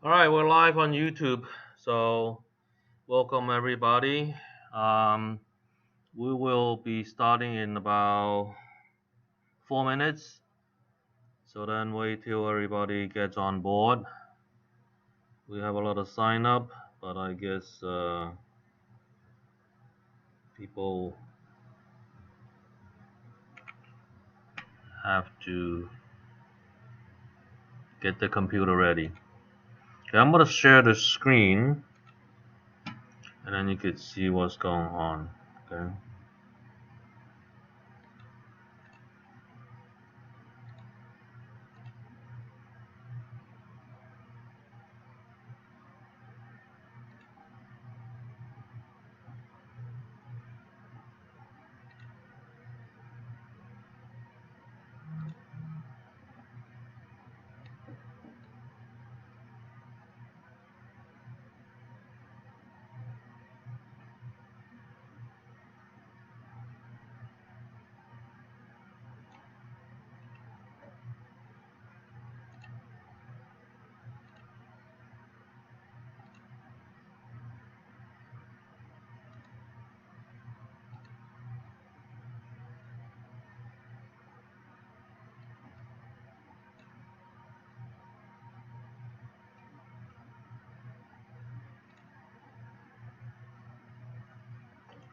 Alright, we're live on YouTube, so welcome everybody. We will be starting in about 4 minutes, so then wait till everybody gets on board. We have a lot of sign up, but I guess people have to get the computer ready. Okay, I'm gonna share the screen, and then you can see what's going on. Okay.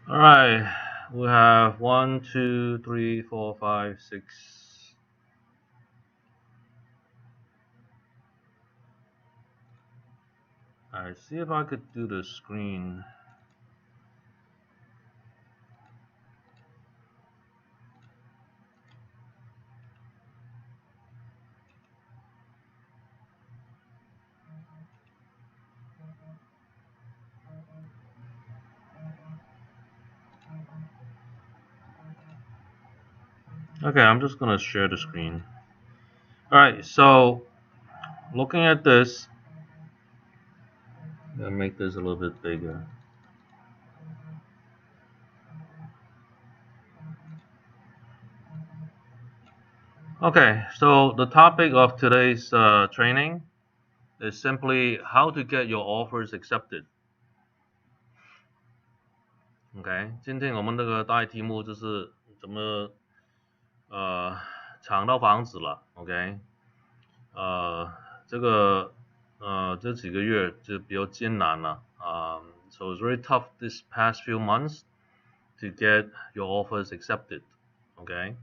Alright, we have 1, 2, 3, 4, 5, 6. Alright, see if I could do the screen. Okay, I'm just gonna share the screen. Alright, so looking at this, I'm gonna make this a little bit bigger. Okay, so the topic of today's training is simply how to get your offers accepted. OK， 今天我们这个大题目就是怎么抢到房子了。OK， 这几个月就比较艰难了。So it's very tough this past few months to get your offers accepted. Okay,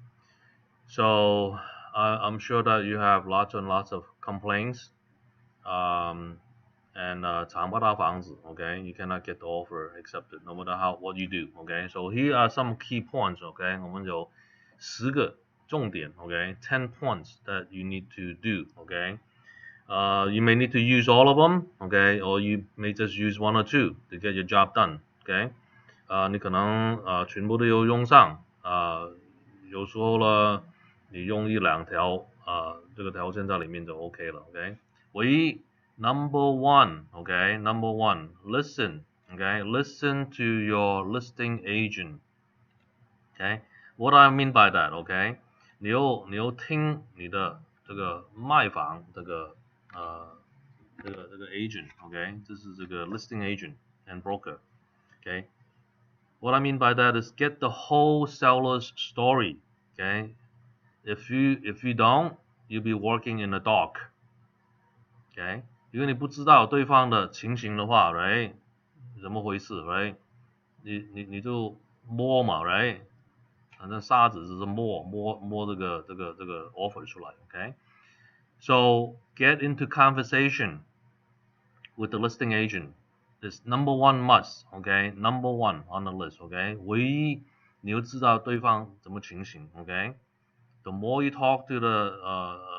so I'm sure that you have lots and lots of complaints. And 抢不到房子 ，OK， you cannot get the offer accepted no matter what you do. OK, so here are some key points. OK， 我们有10个重点。OK, 10 points that you need to do. OK, you may need to use all of them. OK, or you may just use 1 or 2 to get your job done. OK， 你可能全部都有用上。有时候呢，你用1、2条这个条件在里面就 OK 了。OK， 唯一。Number 1, okay, number 1, listen, okay, listen to your listing agent. Okay, what do I mean by that? Okay, 你要听你的这个卖房这个agent. Okay, 这是这个 listing agent and broker. Okay, what I mean by that is get the whole seller's story. Okay, if you don't, you'll be working in the dark. Okay, 因为你不知道对方的情形的话 ，right？ 怎么回事 ，right？ 你就摸嘛 ，right？ 反正沙子就是摸这个 offer 出来 ，OK？So get into conversation with the listing agent is number 1 must, OK? Number 1 on the list, OK? 唯一你要知道对方怎么情形 ，OK？The more you talk to the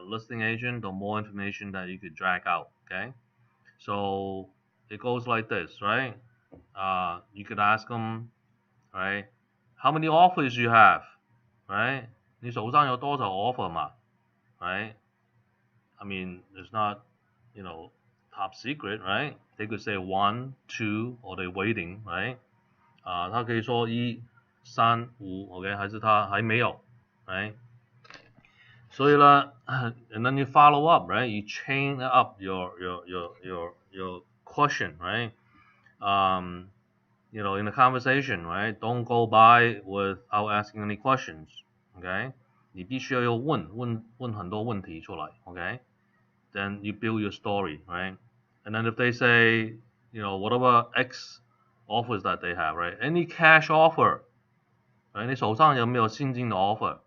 listing agent, the more information that you could drag out. Okay, so it goes like this, right? You could ask them, right? How many offers you have, right? 你手上有多少 offer 嘛 right? I mean, it's not, top secret, right? They could say 1, 2, or they're waiting, right? 他可以说1、3、5 ，OK， 还是他还没有 ，right? 所以呢 and then you follow up, right? You chain up your question, right? You know, in the conversation, right? Don't go by without asking any questions, okay? 你必须要问很多问题出来 okay? Then you build your story, right? And then if they say, you know, whatever X offers that they have, right? Any cash offer, right? 你手上有没有现金的 offer?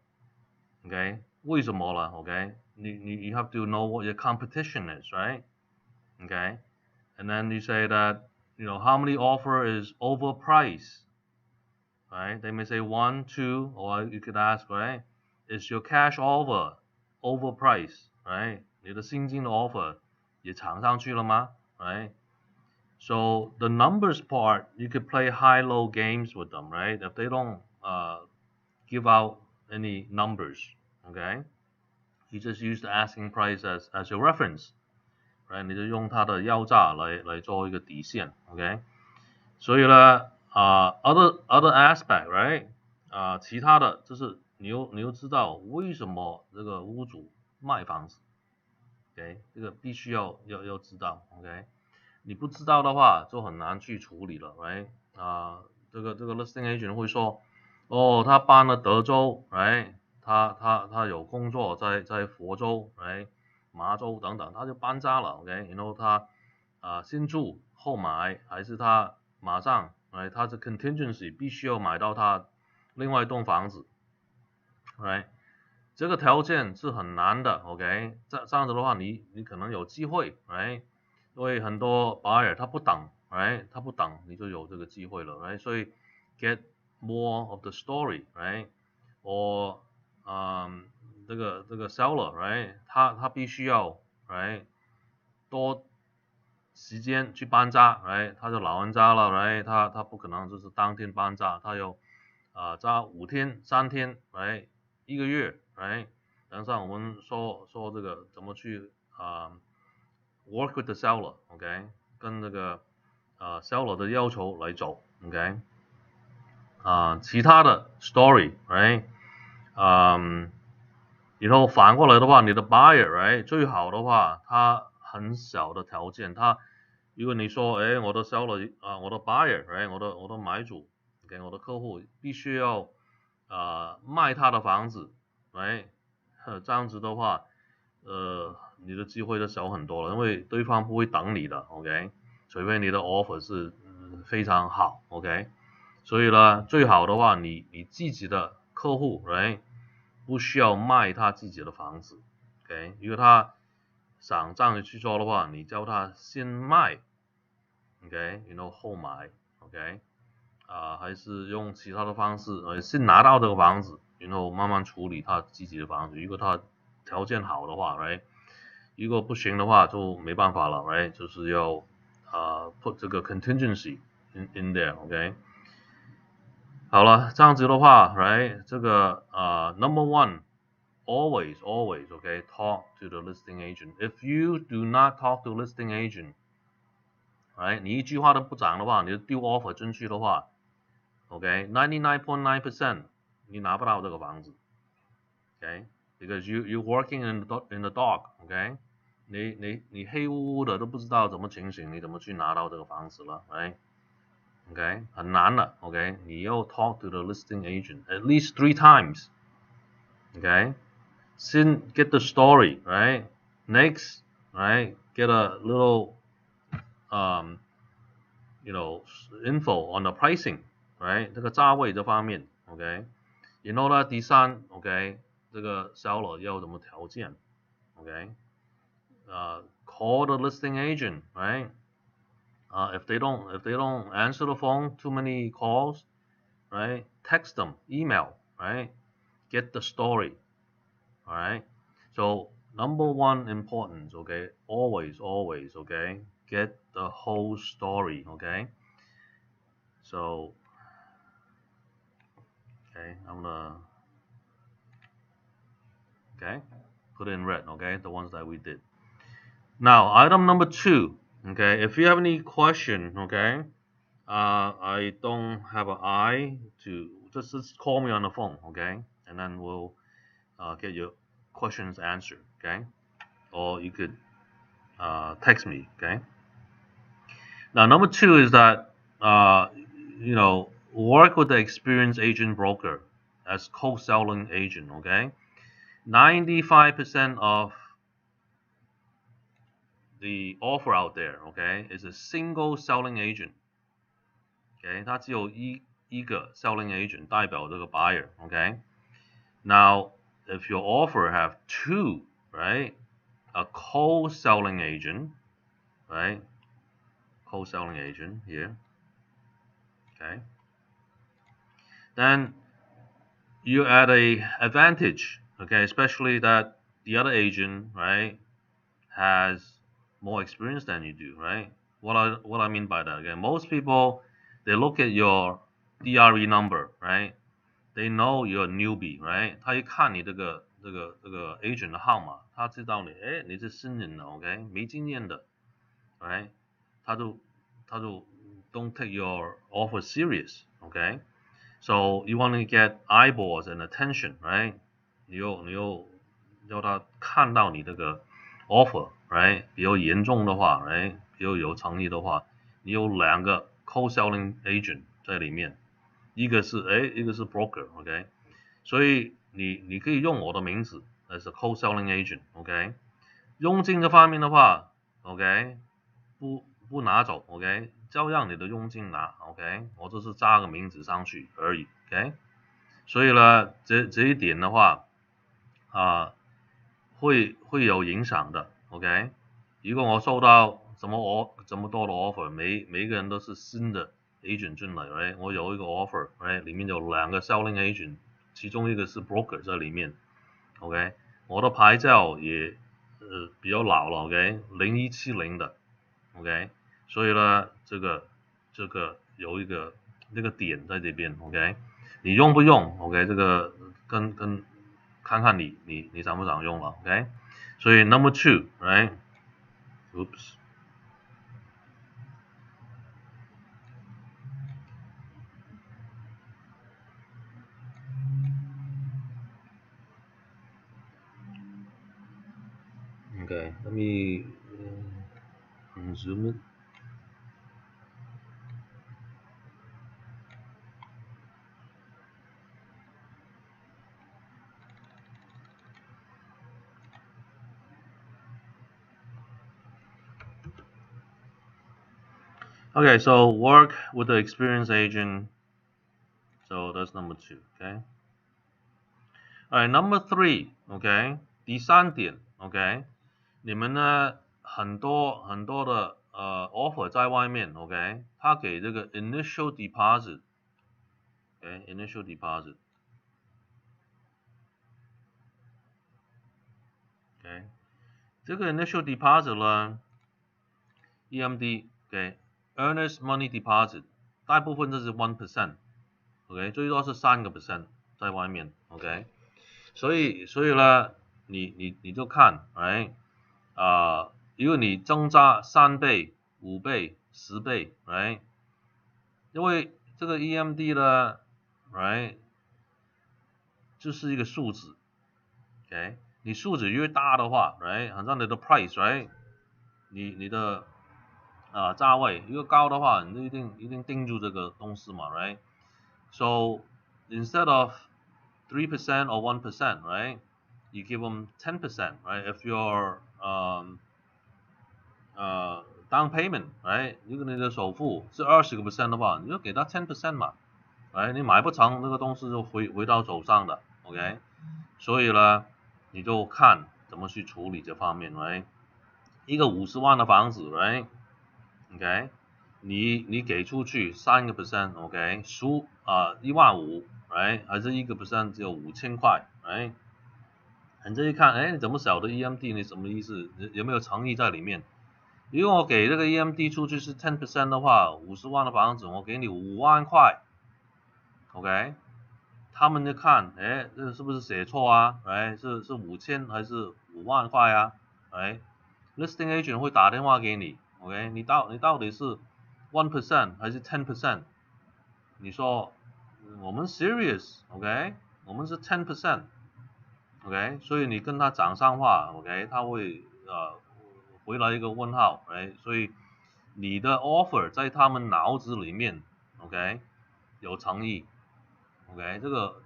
Okay? 为什么了 okay? You have to know what your competition is, right? Okay? And then you say that, you know, how many offer is overpriced, right? They may say 1, 2, or you could ask, right? Is your cash offer overpriced, right? 你的现金的 offer 也涨上去了吗 right? So the numbers part, you could play high-low games with them, right? If they don't give out any numbers, okay? You just use the asking price as your reference, right? 你就用它的要价来做一个底线 ，OK？ 所以呢other aspect, right? 其他的就是你又知道为什么这个屋主卖房子 ，OK？ 这个必须要知道 ，OK？ 你不知道的话就很难去处理了 ，right？ 这个 listing agent 会说，哦，他搬了德州 ，right？ 他有工作在佛州 ，right？ 麻州等等，他就搬家了 ，OK？ 然后他先住后买，还是他马上，right？ 他的 contingency 必须要买到他另外一栋房子 ，right？ 这个条件是很难的 ，OK？ 这样子的话，你可能有机会 ，right？ 因为很多 buyer 他不等 ，right？ 他不等你就有这个机会了 ，right？ 所以 get more of the story, right? Or 这个 seller, right? 他必须要 right 多时间去搬家 right? 他就老人家了 right? 他不可能就是当天搬家，他有加5天、3天 right? 1个月 right? 等下我们说这个怎么去work with the seller, OK? 跟这个seller 的要求来走 ，OK？ 其他的 story, right？ 然后反过来的话，你的 buyer, right？ 最好的话，他很小的条件，如果你说，哎，我的 seller 我的 buyer, right？ 我的买主 ，OK？ 我的客户必须要卖他的房子 ，right？ 这样子的话，你的机会就小很多了，因为对方不会等你的 ，OK？ 除非你的 offer 是非常好 ，OK？ 所以呢，最好的话，你自己的客户 ，right？ 不需要卖他自己的房子 ，OK？ 如果他想这样去做的话，你叫他先卖 ，OK？ 然后后买 ，OK？ 还是用其他的方式，先拿到这个房子，然后慢慢处理他自己的房子。如果他条件好的话 ，right？ 如果不行的话就没办法了 ，right？ 就是要put 这个 contingency in there，OK？ 好了，这样子的话 ，right？ 这个number one always, okay, talk to the listing agent. If you do not talk to listing agent, right? 你一句话都不讲的话，你就丢 offer 进去的话 ，OK, 99.9% 你拿不到这个房子 ，OK? Because you're working in the dark, OK? 你黑乎乎的都不知道怎么情形，你怎么去拿到这个房子了 ，right？OK， 很难的 ，OK， 你要 talk to the listing agent at least 3 times， OK， 先 get the story, right? Next, right, get a little, you know, info on the pricing, right? 这个价位这方面 ，OK， 然后呢，第三 ，OK， 这个 seller 要什么条件 ，OK， call the listing agent, right? If they don't answer the phone, too many calls, right? Text them, email, right? Get the story, all right? So number one importance, okay? Always, okay? Get the whole story, okay? So, okay, I'm gonna, okay, put in red, okay? The ones that we did. Now, item number 2, okay? If you have any question, okay? I don't have an eye to just call me on the phone, okay? And then we'll get your questions answered. Okay, or you could text me. Okay. Now, number two is that work with the experienced agent broker as co-selling agent. Okay, 95% of the offer out there, okay, is a single selling agent. Okay, 它只有一个 selling agent 代表这个 buyer. Okay, now if your offer have two, right, a co-selling agent, right, co-selling agent here. Okay, then you add a advantage. Okay, especially that the other agent, right, has more experience than you do, right? What I mean by that, again, most people, they look at your DRE number, right? They know you're a newbie, right? 他一看你这个 agent 的号码，他知道你是新人的 ，OK， 没经验的 ，right？ 他就 don't take your offer serious, okay? So you want to get eyeballs and attention, right? 你又要他看到你这个 offer, right? 比较严重的话 right? 比较有诚意的话，你有两个 co-selling agent 在里面，一个是broker, OK? 所以你可以用我的名字 as a co-selling agent, OK? 佣金这方面的话 ，OK? 不拿走 ，OK？ 照样你的佣金拿 ，OK？ 我只是加个名字上去而已 ，OK？ 所以呢，这一点的话，会有影响的 ，OK？ 如果我收到这么多的 offer， 每一个人都是新的 agent 进来 ，right？ 我有一个 offer，right？ 里面有两个 selling agent， 其中一个是 broker 在里面 ，OK？ 我的牌照也比较老了 ，OK？ 0170的 ，OK？ 所以呢，这个有一个那个点在这边 ，OK？ 你用不用 ，OK？ 这个跟看看你想不想用了 ，OK？ 所以 number two, right? Oops. Okay, let me zoom it. Okay, so work with the experienced agent. So that's number two, okay? All right, number three, okay? 第三点 ，OK？ 你们呢很多的offer 在外面 ，OK？ 他给这个 initial deposit， OK？ initial deposit， OK？ 这个 initial deposit 呢 ，EMD， OK？ earnest money deposit， 大部分都是 1%， OK？ 最多是3% 在外面 ，OK？ 所以呢，你就看 ，right？ 如果你增加3倍、5倍、10倍 ，right？ 因为这个 EMD 呢 ，right？ 就是一个数字 ，OK？ 你数字越大的话 ，right？ 好像你的 price，right？ 你的价位越高的话，你就一定定住这个东西嘛 ，right？ So instead of 3% or 1%, right? You give them 10%, right? If your down payment, right? 如果你的首付是20% 的话，你就给他 10% 嘛 ，right？ 你买不成那个东西就回到手上的 ，OK？ 所以呢，你就看怎么去处理这方面 ，right？ 一个50万的房子 ，right？ OK？ 你给出去3%, OK？ 15000，right？ 还是1%只有5000块 ，right？ 你这一看，你怎么晓得 EMD 你什么意思？有没有诚意在里面？如果我给这个 EMD 出去是 10% 的话，50万的房子我给你5万块 ，OK？ 他们就看，这是不是写错啊？是5000还是5万块啊？Listing agent 会打电话给你 ，OK？ 你到底是 1% 还是 10%？ 你说我们 serious，OK？ 我们是 10%。OK， 所以你跟他讲上话 ，OK， 他会回来一个问号 ，right？ 所以你的 offer 在他们脑子里面 ，OK， 有诚意 ，OK， 这个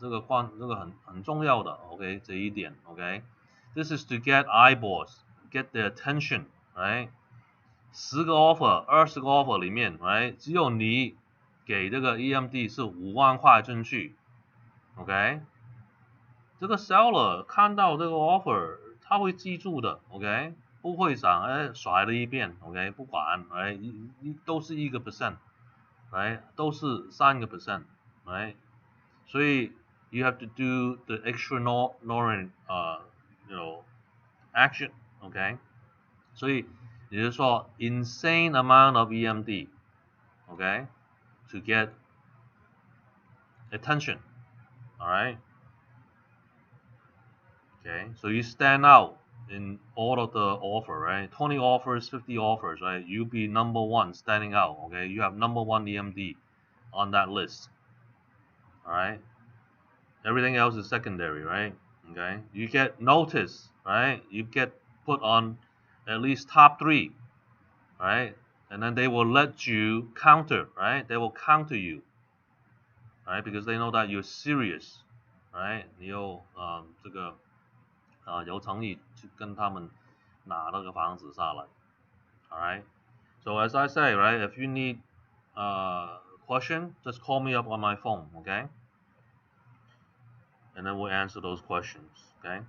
很重要的 ，OK， 这一点 ，OK，This is to get eyeballs, get their attention，right？ 10个 offer、20个 offer 里面 ，right？ 只有你给这个 EMD 是5万块进去 ，OK？这个 seller 看到这个 offer， 他会记住的 ，OK， 不会想甩了一遍 ，OK， 不管，都是1%，都是3%，所以 you have to do the extraordinary action，OK，所以也就是说 insane amount of EMD，OK，to get attention，alright。Okay, so you stand out in all of the offer, right? 20 offers, 50 offers, right? You be number one standing out, okay? You have number one EMD on that list, all right? Everything else is secondary, right? Okay, you get notice, right? You get put on at least top 3, right? And then they will let you counter, right? They will counter you, right? Because they know that you're serious, right? 你有这个有诚意去跟他们拿那个房子下来 ，alright. So as I say, right, if you need question, just call me up on my phone, okay? And then we'll answer those questions, okay?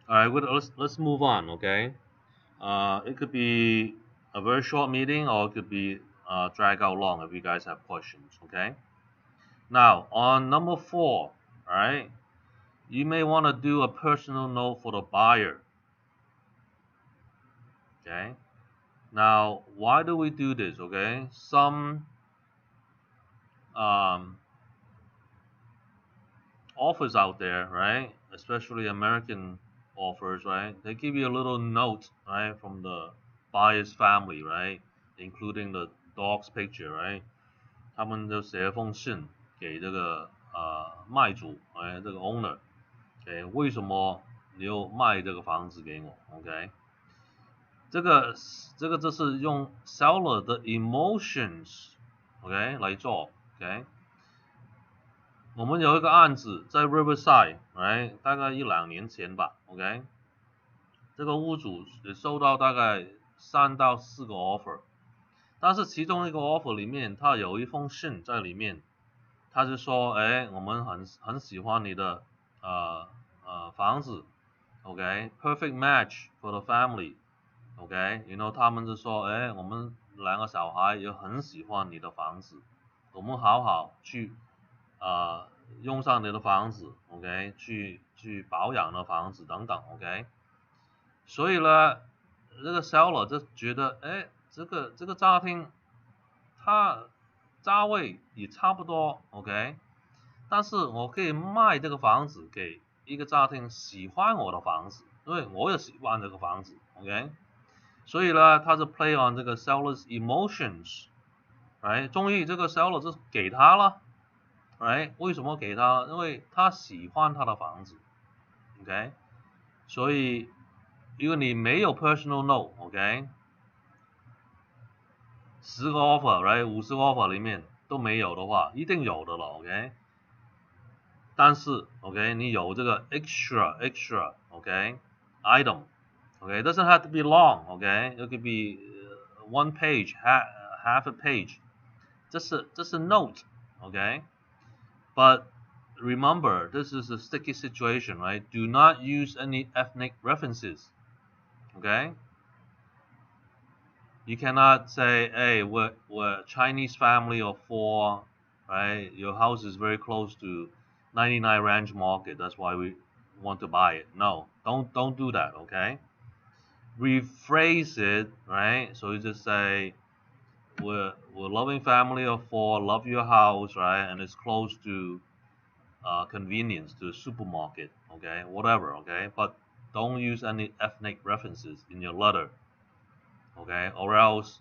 Alright, let's move on, okay? It could be a very short meeting, or it could be drag out long if you guys have questions, okay? Now on number 4, alright, you may want to do a personal note for the buyer. Okay. Now, why do we do this? Okay. Some offers out there, right? Especially American offers, right? They give you a little note, right, from the buyer's family, right, including the dog's picture, right? 他们就写了封信给这个卖主，这个 owner， OK， 为什么你又卖这个房子给我 ？OK， 这是用 seller 的 emotions，OK 来做 ，OK。我们有一个案子在 Riverside， 大概1-2年前吧 ，OK。这个屋主也收到大概3到4个 offer， 但是其中一个 offer 里面，他有一封信在里面，他是说，我们很喜欢你的房子 ，OK，perfect match for the family。OK， 他们就说，我们2个小孩也很喜欢你的房子，我们好好去用上你的房子 ，OK， 去保养的房子等等 ，OK。所以呢，这个 seller 就觉得，这个家庭，它价位也差不多 ，OK， 但是我可以卖这个房子给一个家庭喜欢我的房子，因为我也喜欢这个房子 ，OK。所以呢，他是 play on 这个 seller's emotions， 终于这个 seller 就给他了，为什么给他？因为他喜欢他的房子 ，OK。所以如果你没有 personal note，OK， 10个 offer，50个 offer 里面都没有的话，一定有的了 ，OK。但是 ，OK， 你有这个 extra，OK， item。Okay, it doesn't have to be long, okay? It could be 1 page, half a page. Just a note, okay? But remember, this is a sticky situation, right? Do not use any ethnic references, okay? You cannot say, hey, we're a Chinese family of 4, right? Your house is very close to 99 Ranch Market, that's why we want to buy it. No, don't do that, okay? Rephrase it, right? So you just say, we're a loving family of 4, love your house, right? And it's close to convenience, to a supermarket, okay? Whatever, okay? But don't use any ethnic references in your letter, okay? Or else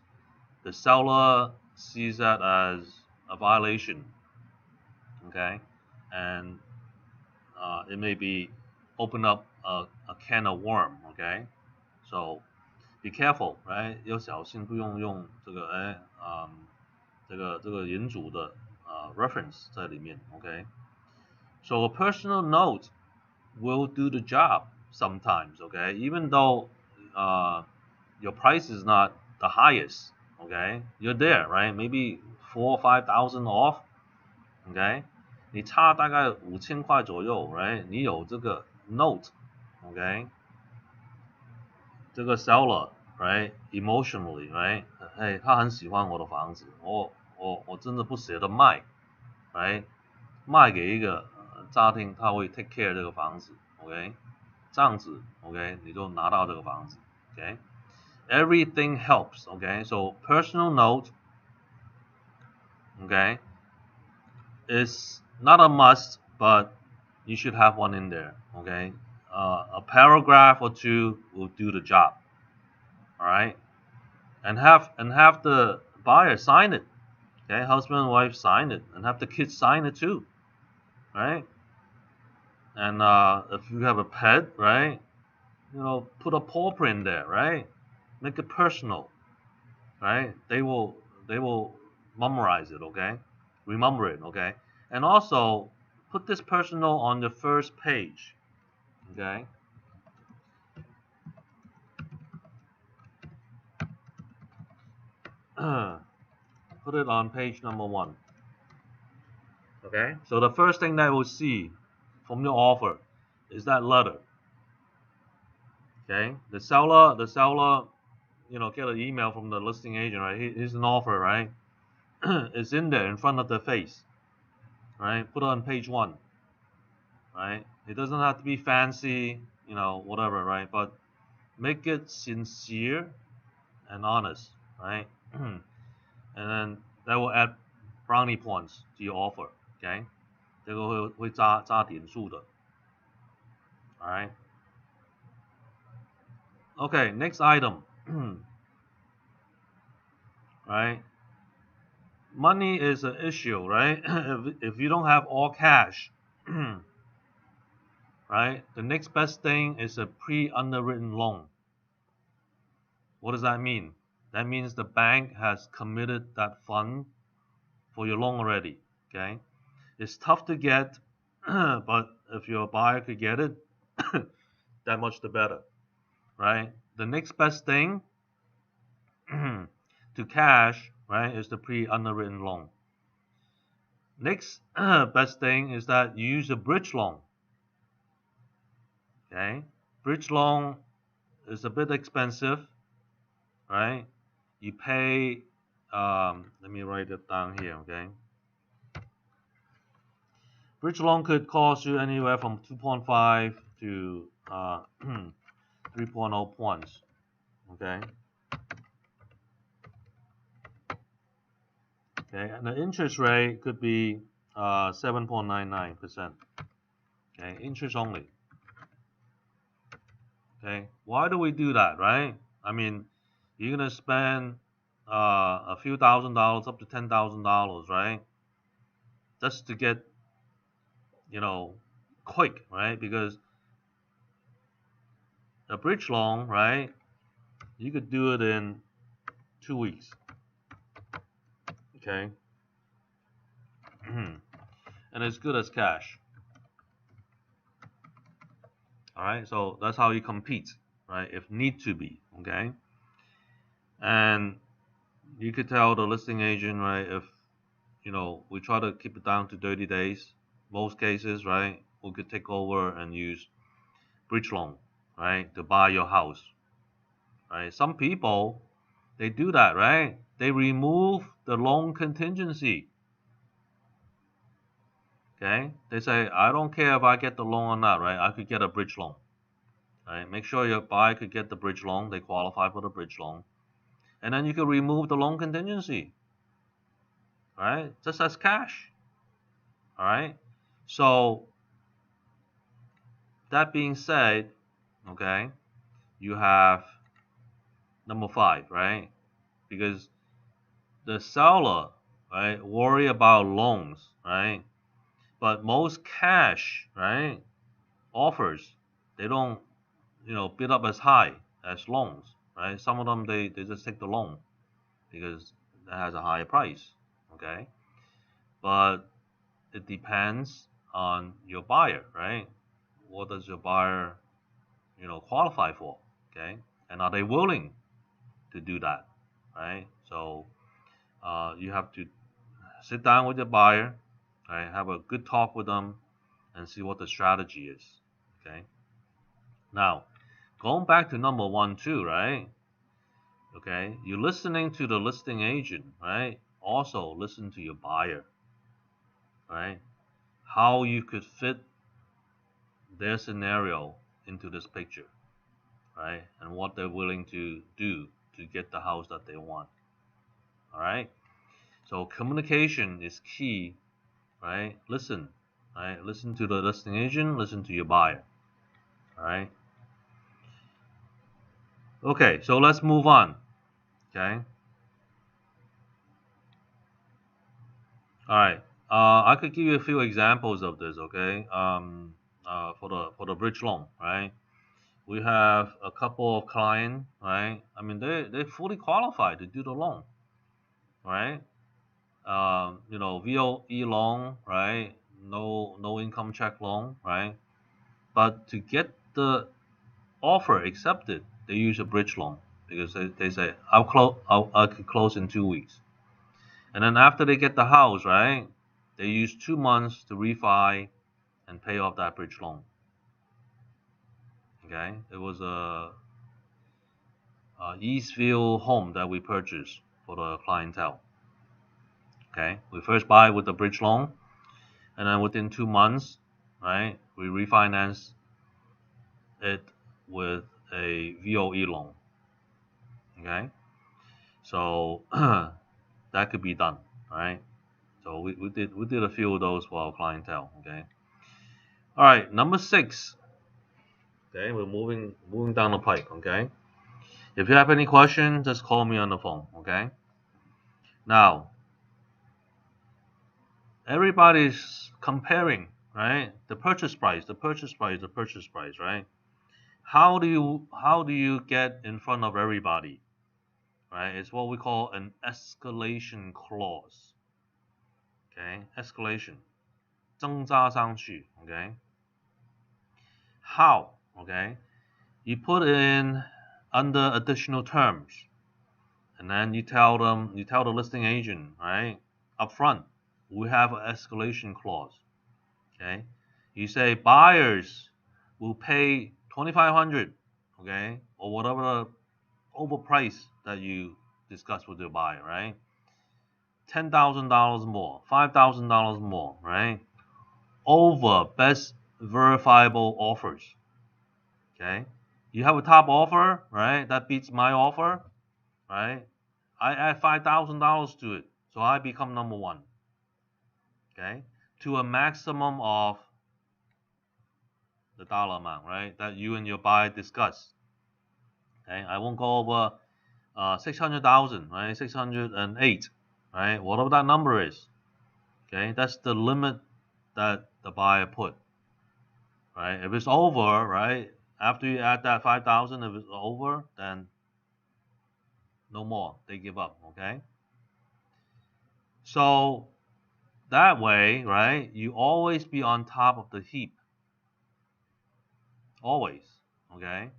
the seller sees that as a violation, okay? And it may be open up a can of worm, okay? So be careful, right? 要小心，不用用这个这个银主的reference 在里面 ，OK？ So a personal note will do the job sometimes, okay? Even though your price is not the highest, okay? You're there, right? Maybe 4 or 5,000 off, okay? 你差大概5000块左右 ，right？ 你有这个 note, okay？ 这个 seller, right? Emotionally, right? 哎，他很喜欢我的房子，我真的不舍得卖 ，right？ 卖给一个家庭，他会 take care 这个房子 ，OK？ 这样子 ，OK？ 你就拿到这个房子 ，OK？ Everything helps, okay? So personal note, okay, is not a must, but you should have one in there, okay? A paragraph or two will do the job, all right? And have the buyer sign it, okay? Husband and wife sign it, and have the kids sign it too, right? And if you have a pet, right, put a paw print there, right? Make it personal, right? They will memorize it, okay? Remember it, okay? And also put this personal on the first page, okay? Put it on page number 1. Okay? So the first thing that we'll see from your offer is that letter. Okay? The seller, get an email from the listing agent, right? Here's an offer, right? It's in there in front of the face. Right? Put it on page 1. Right? It doesn't have to be fancy, whatever, right? But make it sincere and honest, right? And then that will add brownie points to your offer, okay? 这个会加点数的 alright? Okay, next item. Right? Money is an issue, right? If you don't have all cash, right? The next best thing is a pre-underwritten loan. What does that mean? That means the bank has committed that fund for your loan already, okay? It's tough to get, but if your buyer could get it, that much the better, right? The next best thing to cash, right, is the pre-underwritten loan. Next best thing is that you use a bridge loan, okay? Bridge loan is a bit expensive, right? You pay, let me write it down here, okay? Bridge loan could cost you anywhere from 2.5 to 3.0 points, okay? Okay, and the interest rate could be 7.99%. Okay, interest only. Okay, why do we do that, right? I mean, you're gonna spend a few $1,000s up to $10,000, right? Just to get, quick, right? Because a bridge loan, right? You could do it in 2 weeks. Okay, and as good as cash. All right, so that's how you compete, right? If need to be, okay. And you could tell the listing agent, right? If we try to keep it down to 30 days, most cases, right? We could take over and use bridge loan, right, to buy your house, right? Some people, they do that, right? They remove the loan contingency. Okay, they say, I don't care if I get the loan or not, right? I could get a bridge loan, right? Make sure your buyer could get the bridge loan. They qualify for the bridge loan, and then you can remove the loan contingency, right? Just as cash. All right. So that being said, okay, you have number 5, right? Because the seller, right, worry about loans, right? But most cash, right, offers, they don't, bid up as high as loans, right? Some of them they just take the loan because it has a higher price, okay? But it depends on your buyer, right? What does your buyer, qualify for, okay? And are they willing to do that, right? So you have to sit down with your buyer, right? Have a good talk with them, and see what the strategy is, okay? Now, going back to number 1 too, right? Okay, you're listening to the listing agent, right? Also listen to your buyer, right? How you could fit their scenario into this picture, right? And what they're willing to do to get the house that they want. All right. So communication is key, right? Listen, right? Listen to the listing agent, listen to your buyer. All right. Okay, so let's move on. Okay. All right. I could give you a few examples of this. Okay. For the bridge loan, right? We have a couple of clients, right? I mean, they fully qualified to do the loan, right? VOE loan, right? No income check loan, right? But to get the offer accepted, they use a bridge loan because they say I could close in 2 weeks, and then after they get the house, right? They use 2 months to refi and pay off that bridge loan. Okay, it was a Eastville home that we purchased for the clientele. Okay, we first buy with the bridge loan, and then within 2 months, right, we refinance it with a VOE loan. Okay, so that could be done, right? So we did a few of those for our clientele. Okay, all right, number 6. Okay, we're moving down the pike. Okay, if you have any questions, just call me on the phone. Okay, now everybody's comparing, right? The purchase price, right? How do you get in front of everybody, right? It's what we call an escalation clause. Okay, escalation, 增加上去. Okay, how? Okay, you put in under additional terms, and then you tell the listing agent, right, up front, we have an escalation clause. Okay, you say buyers will pay 2,500, okay, or whatever overprice that you discuss with your buyer, right? $10,000 more, $5,000 more, right? Over best verifiable offers. Okay, you have a top offer, right? That beats my offer, right? I add $5,000 to it, so I become number 1. Okay, to a maximum of the dollar amount, right? That you and your buyer discuss. Okay, I won't go over 600,000, right? 608, right? Whatever that number is. Okay, that's the limit that the buyer put, right? If it's over, right? After you add that 5,000, if it's over, then no more. They give up. Okay. So that way, right? You always be on top of the heap. Always. Okay.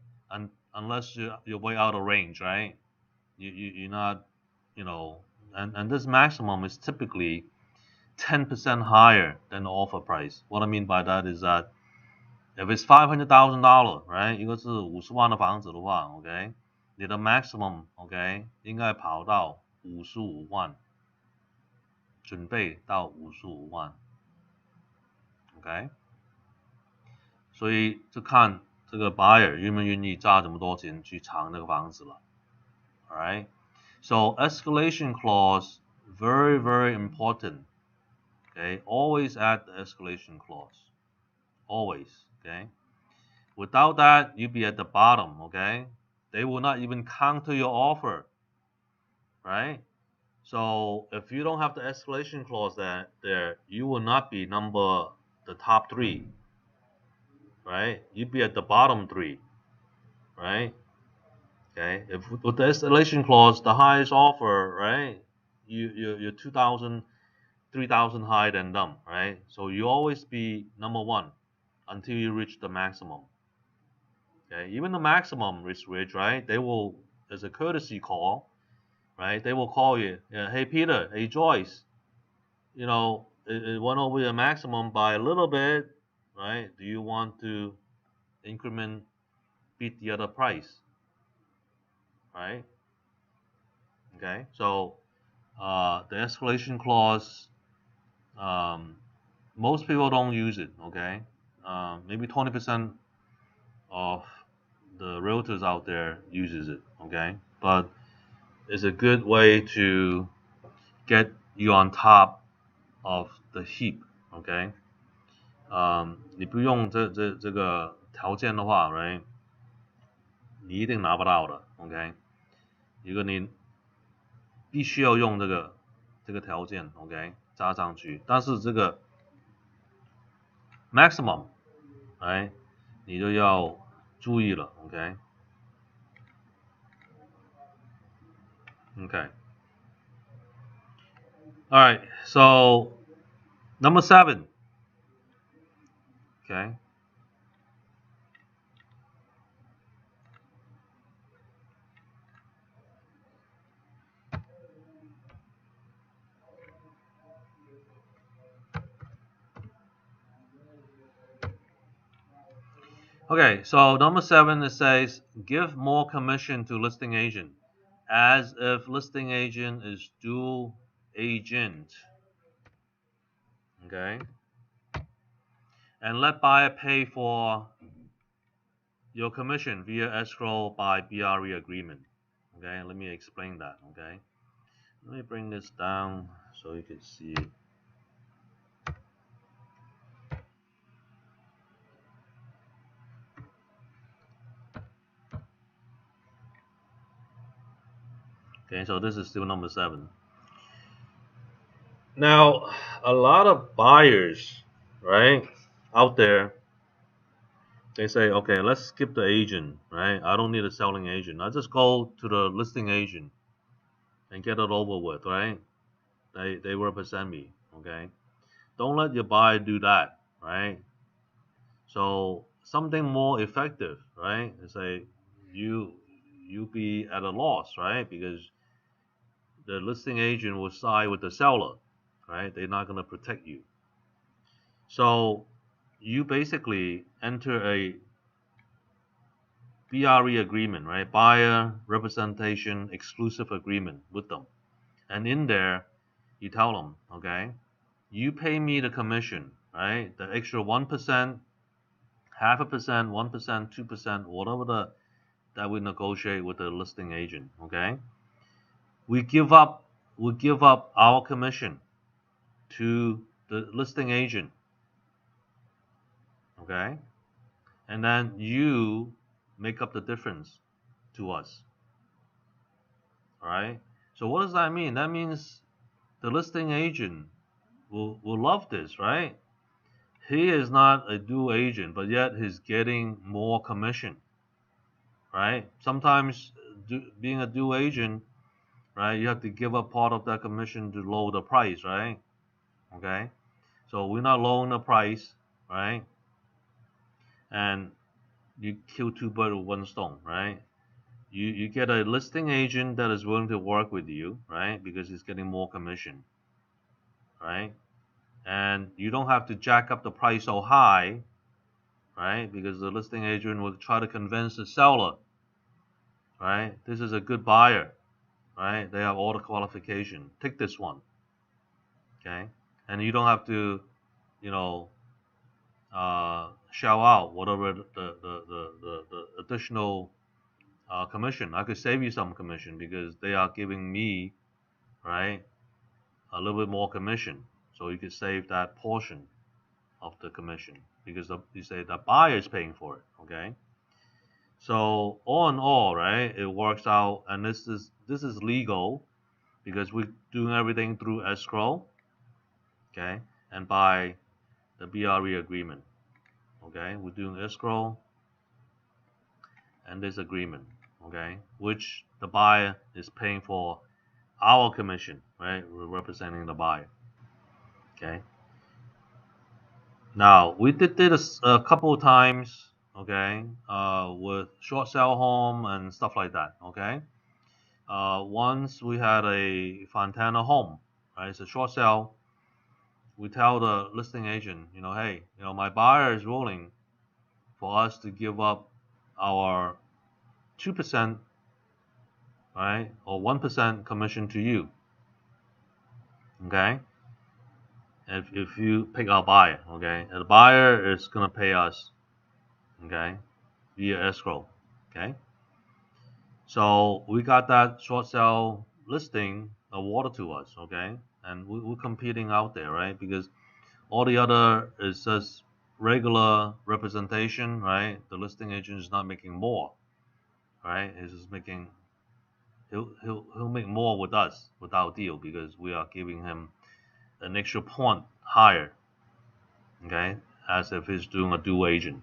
Unless you're way out of range, right? You're not, and this maximum is typically 10% higher than the offer price. What I mean by that is that if it's $500,000, right， 一个是50万的房子的话 ，OK， 你的 maximum OK 应该跑到55万，准备到55万 ，OK， 所以就看这个 buyer 愿不愿意砸这么多钱去抢那个房子了 ，alright。So escalation clause very very important. Okay, always add the escalation clause. Always. Okay. Without that, you'd be at the bottom. Okay. They will not even counter your offer. Right. So if you don't have the escalation clause there, you will not be the top 3. right? You'd be at the bottom 3, right? Okay, if with the escalation clause, the highest offer, right? You're 2,000, 3,000 higher than them, right? So you always be number 1 until you reach the maximum. Okay, even the maximum risk rate, right? They will, as a courtesy call, right? They will call you, hey Peter, hey Joyce, it went over your maximum by a little bit, right? Do you want to increment beat the other price, right? Okay, so the escalation clause, um, most people don't use it. Okay, maybe 20% of the realtors out there uses it. Okay, but it's a good way to get you on top of the heap. OK， 你不用这个条件的话，right， 你一定拿不到的。OK， 如果你必须要用这个条件 ，OK， 加上去，但是这个 maximum， 哎，你就要注意了 ，OK， OK， all right, so number 7, okay. Okay, so number 7, it says give more commission to listing agent, as if listing agent is dual agent. Okay, and let buyer pay for your commission via escrow by BRE agreement. Okay, let me explain that. Okay, let me bring this down so you can see it. Okay, so this is still number 7. Now, a lot of buyers, right, out there, they say, okay, let's skip the agent, right? I don't need a selling agent. I just go to the listing agent and get it over with, right? They represent me, okay? Don't let your buyer do that, right? So something more effective, right? They say you be at a loss, right? Because the listing agent will side with the seller, right? They're not going to protect you. So you basically enter a BRE agreement, right? Buyer representation exclusive agreement with them. And in there, you tell them, okay, you pay me the commission, right? The extra 1%, 0.5%, 1%, 2%, whatever that we negotiate with the listing agent, okay? We give up our commission to the listing agent, okay? And then you make up the difference to us. All right. So what does that mean? That means the listing agent will love this, right? He is not a dual agent, but yet he's getting more commission, right? Sometimes being a dual agent, right, you have to give up part of that commission to lower the price, right? Okay. So we're not lowering the price, right? And you kill 2 birds with 1 stone, right? You get a listing agent that is willing to work with you, right? Because he's getting more commission, right? And you don't have to jack up the price so high, right? Because the listing agent will try to convince the seller, right? This is a good buyer, right? They have all the qualification. Take this one, okay? And you don't have to, shell out whatever the additional commission. I could save you some commission because they are giving me, right, a little bit more commission. So you could save that portion of the commission because you say the buyer is paying for it, okay? So all in all, right, it works out, and this is legal because we're doing everything through escrow, okay, and by the BRE agreement, Okay, we're doing escrow and this agreement, okay, which the buyer is paying for our commission, right? We're representing the buyer, okay. Now we did this a couple of times, okay, with short sale home and stuff like that, okay. Once we had a Fontana home, right? It's a short sale. We tell the listing agent, hey, my buyer is willing for us to give up our 2%, right, or 1% commission to you, okay? If you pick our buyer, okay, and the buyer is gonna pay us, okay, via escrow, okay. So we got that short sale listing awarded to us, okay, and we're competing out there, right, because all the other is just regular representation, right? The listing agent is not making more, right? He's just making he'll make more with us with our deal because we are giving him an extra point higher, okay? As if he's doing a dual agent,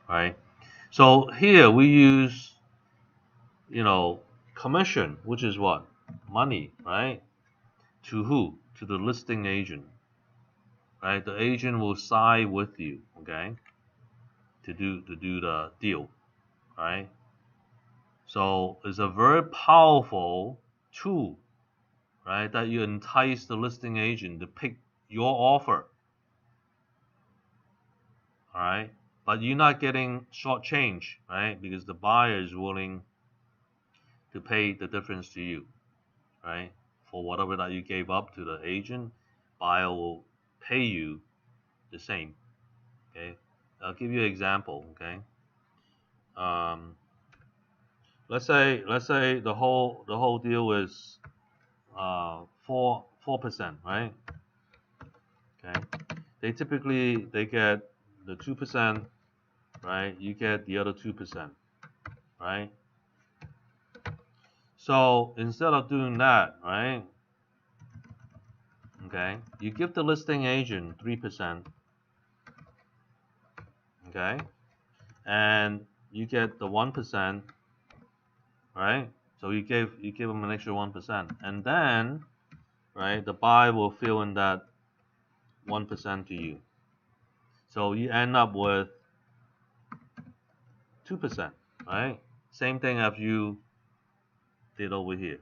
right? So here we use, commission, which is what? Money, right? To who? To the listing agent, right? The agent will side with you, okay? To do the deal, right? So it's a very powerful tool, right? That you entice the listing agent to pick your offer, all right? But you're not getting short change, right? Because the buyer is willing to pay the difference to you, right? For whatever that you gave up to the agent, buyer will pay you the same, okay? I'll give you an example, okay? Um, let's say the whole deal is 4%, right? Okay. They get the 2%, right? You get the other 2%, right? So instead of doing that, right? Okay, you give the listing agent 3%, okay, and you get the 1%, right? So you give them an extra 1%, and then, right, the buyer will fill in that 1% to you. So you end up with 2%, right? Same thing as you did over here.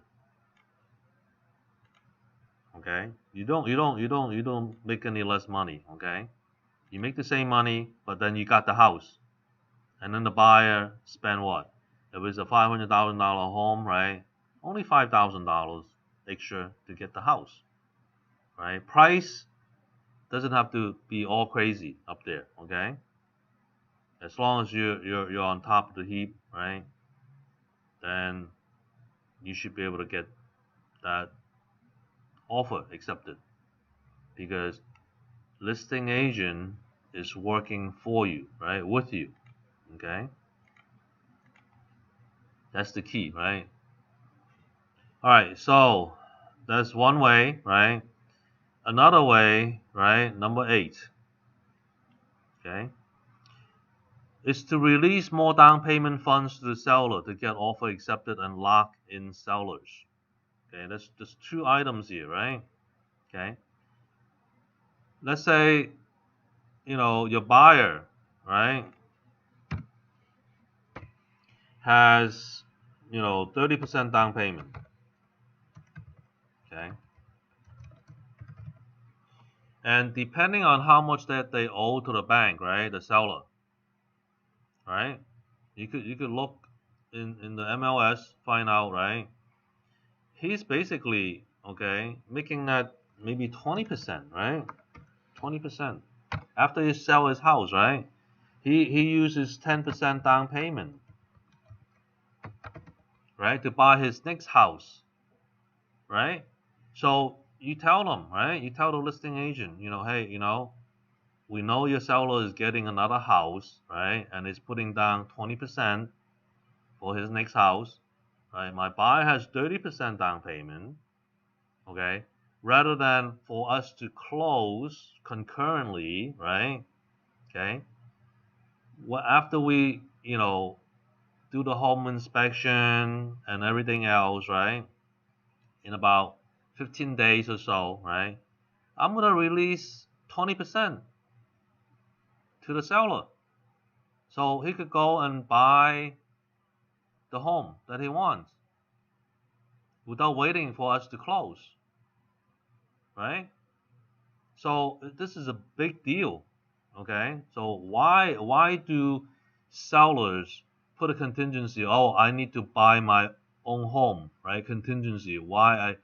Okay, you don't make any less money. Okay, you make the same money, but then you got the house, and then the buyer spend what? If it's a $500,000 home, right? Only $5,000 extra to get the house, right? Price doesn't have to be all crazy up there. Okay, as long as you're on top of the heap, right? Then you should be able to get that offer accepted because listing agent is working for you, right? With you. Okay? That's the key, right? Alright, so that's one way, right? Another way, right? Number 8. Okay? Is to release more down payment funds to the seller to get offer accepted and lock in sellers. Okay, that's just 2 items here, right? Okay. Let's say, your buyer, right, has 30% down payment. Okay. And depending on how much that they owe to the bank, right, the seller, right, you could look in the MLS, find out, right, he's basically, okay, making that maybe 20%, right, 20% after he sell his house, right, he uses 10% down payment, right, to buy his next house, right. So you tell them, right, you tell the listing agent, hey, we know your seller is getting another house, right, and is putting down 20% for his next house, right. My buyer has 30% down payment, okay. Rather than for us to close concurrently, right, okay, after we, do the home inspection and everything else, right? In about 15 days or so, right? I'm gonna release 20% to the seller, so he could go and buy the home that he wants without waiting for us to close, right? So this is a big deal, okay? So why do sellers put a contingency? Oh, I need to buy my own home, right? Contingency. Why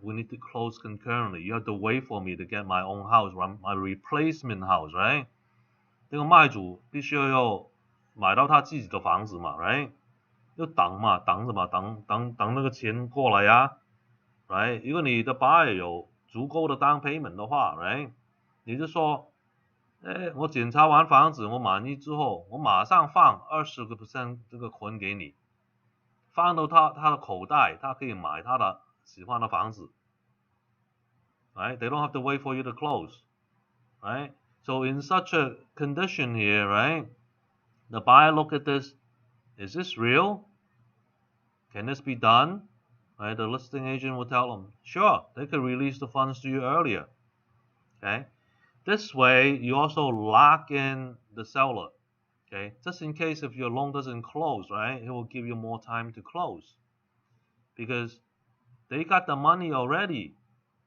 we need to close concurrently. You have to wait for me to get my own house, my replacement house, right? 这个卖主必须要买到他自己的房子嘛，right？要等嘛，等着嘛，等那个钱过来呀，right？如果你的 buyer 有足够的 down payment 的话，right？你就说，哎，我检查完房子，我满意之后，我马上放20%这个款给你，放到他的口袋，他可以买他的喜欢的房子，right？ They don't have to wait for you to close, right? So in such a condition here, right? The buyer look at this. Is this real? Can this be done? Right? The listing agent will tell them, sure, they could release the funds to you earlier. Okay. This way, you also lock in the seller. Okay. Just in case if your loan doesn't close, right? It will give you more time to close because they got the money already,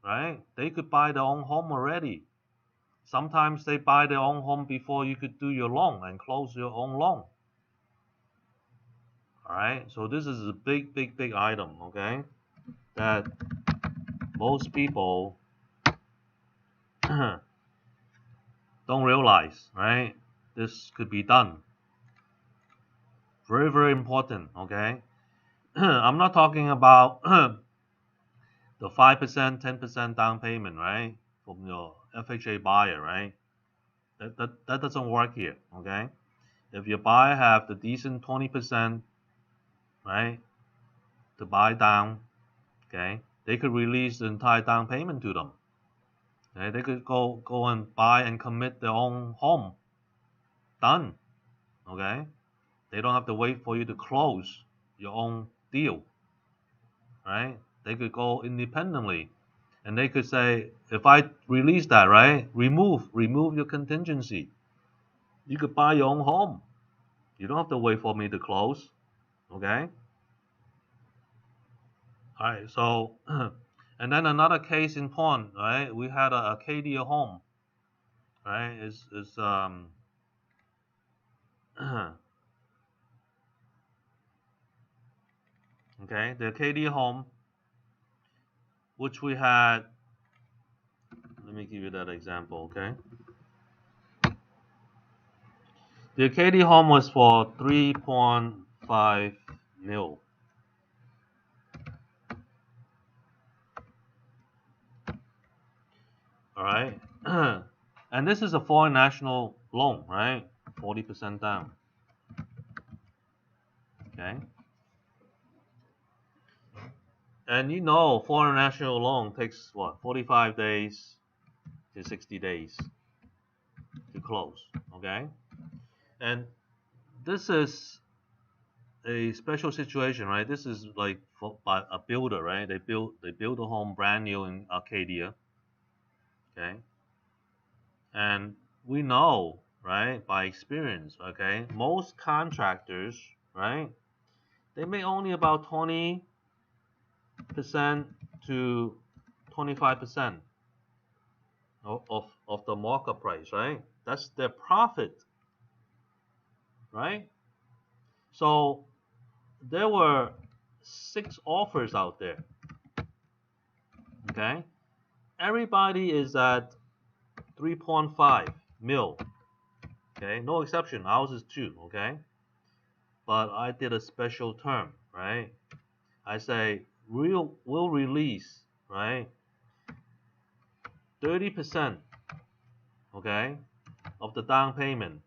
right? They could buy their own home already. Sometimes they buy their own home before you could do your loan and close your own loan. All right, so this is a big item, okay, that most people don't realize, right? This could be done. Very important, okay? I'm not talking about the 5%, 10% down payment, right, from your FHA buyer, right? That doesn't work here, okay? If your buyer have the decent 20%, right, to buy down, okay, they could release the entire down payment to them. Okay, they could go and buy and commit their own home. Done. Okay, they don't have to wait for you to close your own deal. Right? They could go independently, and they could say, if I release that, right, remove your contingency. You could buy your own home. You don't have to wait for me to close. Okay. All right. So, and then another case in point, right? We had a Acadia home, right? Okay, the Acadia home, which we had. Let me give you that example. Okay, the Acadia home was for 3.5 mil. All right, and this is a foreign national loan, right? 40% down. Okay, and foreign national loan takes what, 45 days to 60 days to close. Okay, and this is a special situation, right? This is like by a builder, right? They build a home brand new in Arcadia. Okay, and we know, right, by experience, okay, most contractors, right, they make only about 20% to 25% of the market price, right? That's their profit, right? So there were 6 offers out there. Okay, everybody is at 3.5 mil. Okay, no exception. Ours is 2. Okay, but I did a special term, right? I say we'll release, right, 30%, okay, of the down payment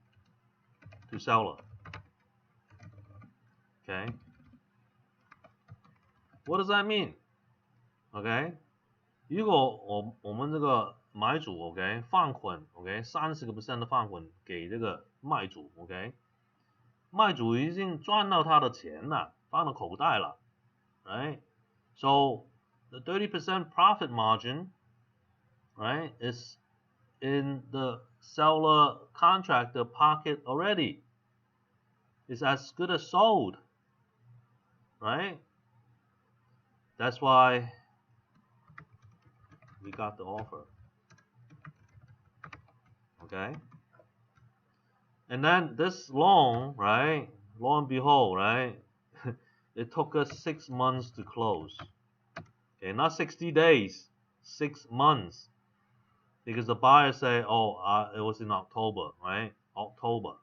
to seller. Okay, what does that mean? Okay, 如果我们这个买主 OK 放款 OK 30% 的放款给这个卖主 OK， 卖主已经赚到他的钱了，放到口袋了 ，right？ So the 30% profit margin, right, is in the seller contractor pocket already. It's as good as sold, right? That's why we got the offer. Okay? And then this loan, right? Lo and behold, right? It took us 6 months to close. Okay, not 60 days, 6 months. Because the buyer say, oh, it was in October, right? October,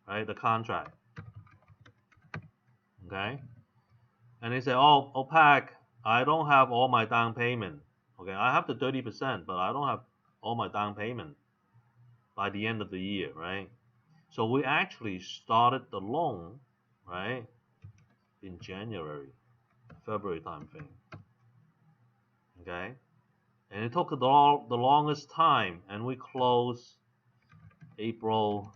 right? The contract. Okay? And they say, oh, OPEC, I don't have all my down payment. Okay, I have the 30%, but I don't have all my down payment by the end of the year, right? So we actually started the loan, right, in January, February time frame. Okay? And it took the longest time, and we closed April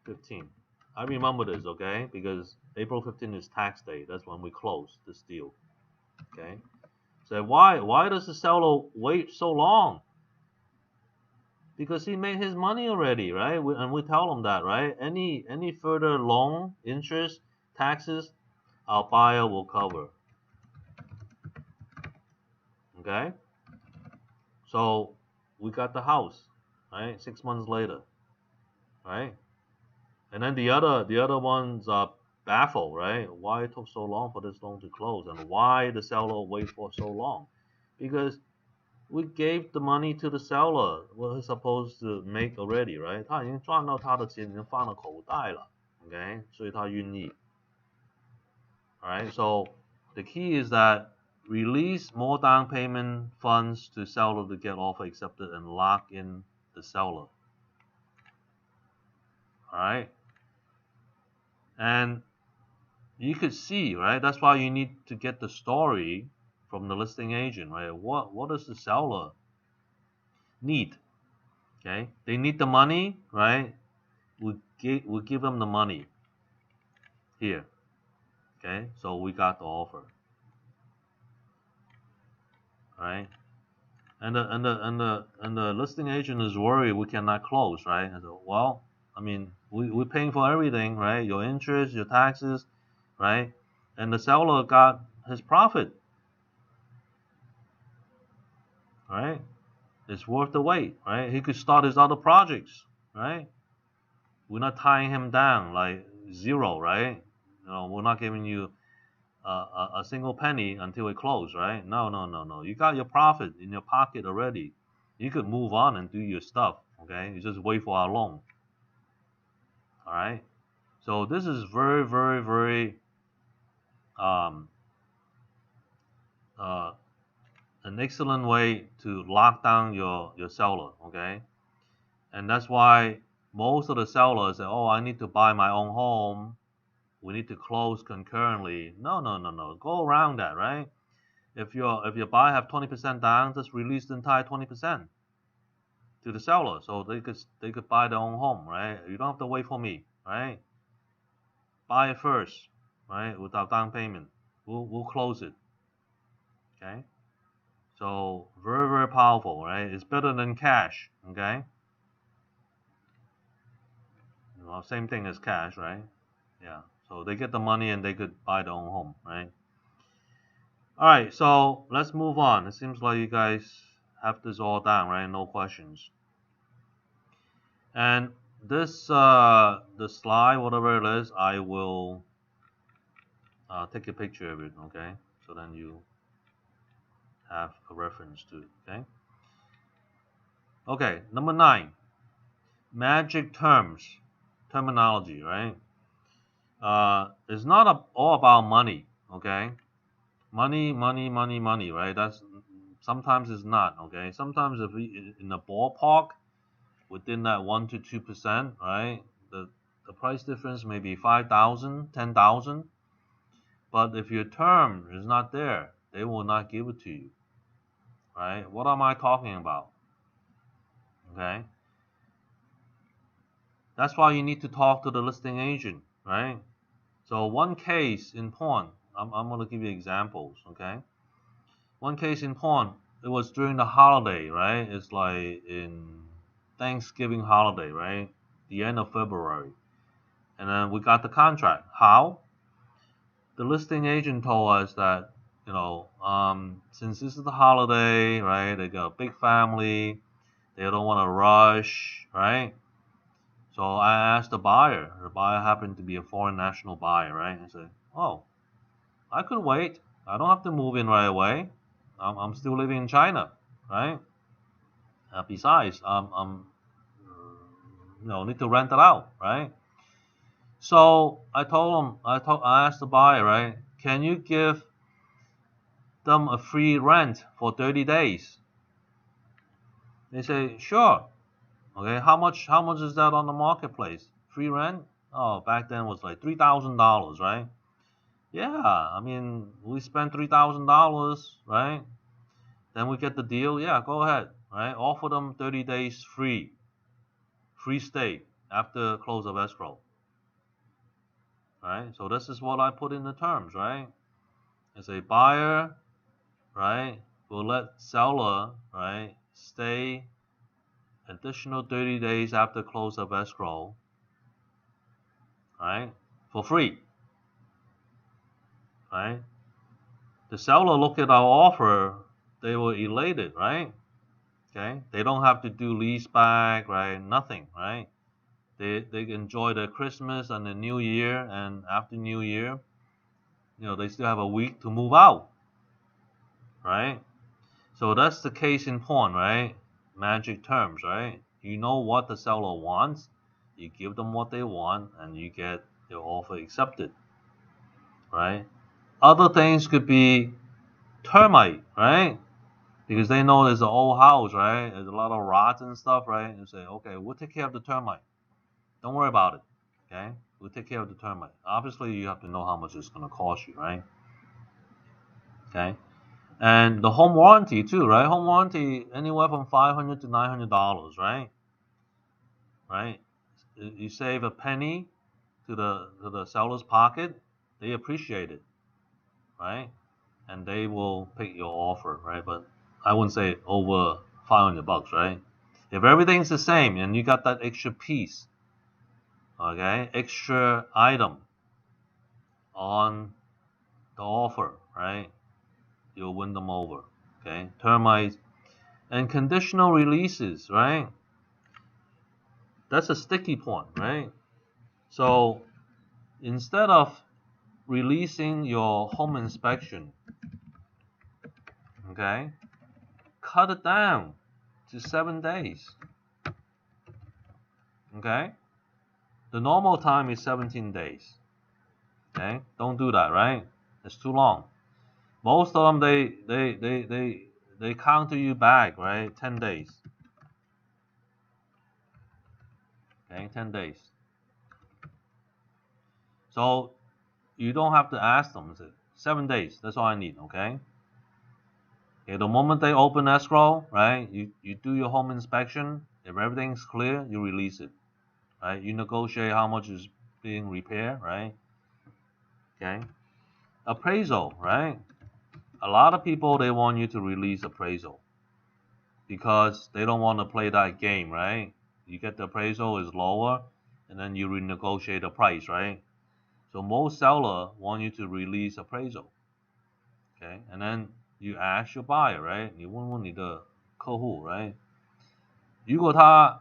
15. I remember this, okay? Because April 15 is tax day. That's when we closed this deal. Okay? So why does the seller wait so long? Because he made his money already, right? And we tell him that, right? Any further loan, interest, taxes, our buyer will cover. Okay? So we got the house, right? 6 months later, right? And then the other ones are baffled, right? Why it took so long for this loan to close, and why the seller wait for so long? Because we gave the money to the seller, what he's supposed to make already, right? 他已经赚到他的钱，已经放到口袋了 ，OK？ 所以他愿意。Alright, so the key is that release more down payment funds to seller to get offer accepted and lock in the seller. Alright? And you could see, right? That's why you need to get the story from the listing agent, right? What does the seller need? Okay, they need the money, right? We give them the money here. Okay, so we got the offer. Right? And the listing agent is worried we cannot close, right? And so, well, I mean, we're paying for everything, right? Your interest, your taxes, right? And the seller got his profit, right? It's worth the wait, right? He could start his other projects, right? We're not tying him down like zero, right? You know, we're not giving you a single penny until we close, right? No. You got your profit in your pocket already. You could move on and do your stuff, okay? You just wait for our loan. All right? So this is very, very, very an excellent way to lock down your seller, okay? And that's why most of the sellers say, oh, I need to buy my own home. We need to close concurrently. No. Go around that, right? If your buyer have 20% down, just release the entire 20% to the seller, so they could buy their own home, right? You don't have to wait for me, right? Buy it first, right? Without down payment, we'll close it. Okay. So very, very powerful, right? It's better than cash, okay? Well, same thing as cash, right? Yeah. So they get the money and they could buy their own home, right? All right, so let's move on. It seems like you guys have this all down, right? No questions. And this, the slide, whatever it is, I will take a picture of it, okay? So then you have a reference to it, okay? Okay, number 9, magic terms, terminology, right? It's not all about money, okay? Money, right? That's sometimes it's not, okay? Sometimes if we in the ballpark within that 1 to 2%, right? The price difference may be 5,000, 10,000. But if your term is not there, they will not give it to you. Right? What am I talking about? Okay? That's why you need to talk to the listing agent, right? So one case in pawn, I'm going to give you examples, okay? One case in pawn, it was during the holiday, right? It's like in Thanksgiving holiday, right? The end of February. And then we got the contract. How? The listing agent told us that, since this is the holiday, right? They got a big family. They don't want to rush, right? So I asked the buyer. The buyer happened to be a foreign national buyer, right? I said, "Oh, I could wait. I don't have to move in right away. I'm still living in China, right? Besides, need to rent it out, right?" So I told him, I asked the buyer, right? Can you give them a free rent for 30 days? They say, sure. Okay, how much is that on the marketplace? Free rent? Oh, back then was like $3,000, right? Yeah, I mean, we spent $3,000, right? Then we get the deal. Yeah, go ahead, right? Offer them 30 days free stay after close of escrow, right? So this is what I put in the terms, right? As a buyer, right, will let seller, right, stay additional 30 days after close of escrow, right, for free, right? The seller look at our offer, they were elated, right? Okay, they don't have to do lease back, right? Nothing, right? They enjoy their Christmas and the New Year, and after New Year, they still have a week to move out, right? So that's the case in pawn, right? Magic terms, right? You know what the seller wants, you give them what they want, and you get their offer accepted, right? Other things could be termite, right? Because they know there's an old house, right? There's a lot of rots and stuff, right? And say, okay, we'll take care of the termite. Don't worry about it, okay? We'll take care of the termite. Obviously, you have to know how much it's going to cost you, right? Okay? And the home warranty too, right? Home warranty anywhere from $500 to $900, right? Right? You save a penny to the seller's pocket, they appreciate it, right? And they will pick your offer, right? But I wouldn't say over $500, right? If everything's the same and you got that extra piece, okay, extra item on the offer, right? You'll win them over, okay? Termites and conditional releases, right? That's a sticky point, right? So instead of releasing your home inspection, okay, cut it down to 7 days, okay? The normal time is 17 days, okay? Don't do that, right? It's too long. Most of them, they counter you back, right? 10 days, okay? 10 days. So you don't have to ask them. 7 days, that's all I need, okay? Okay, the moment they open escrow, right, you do your home inspection. If everything's clear, you release it, right? You negotiate how much is being repaired, right? Okay. Appraisal, right? A lot of people, they want you to release appraisal because they don't want to play that game, right? You get the appraisal is lower, and then you renegotiate the price, right? So most seller want you to release appraisal, okay? And then you ask your buyer, right? 你问问你的客户 right? 如果他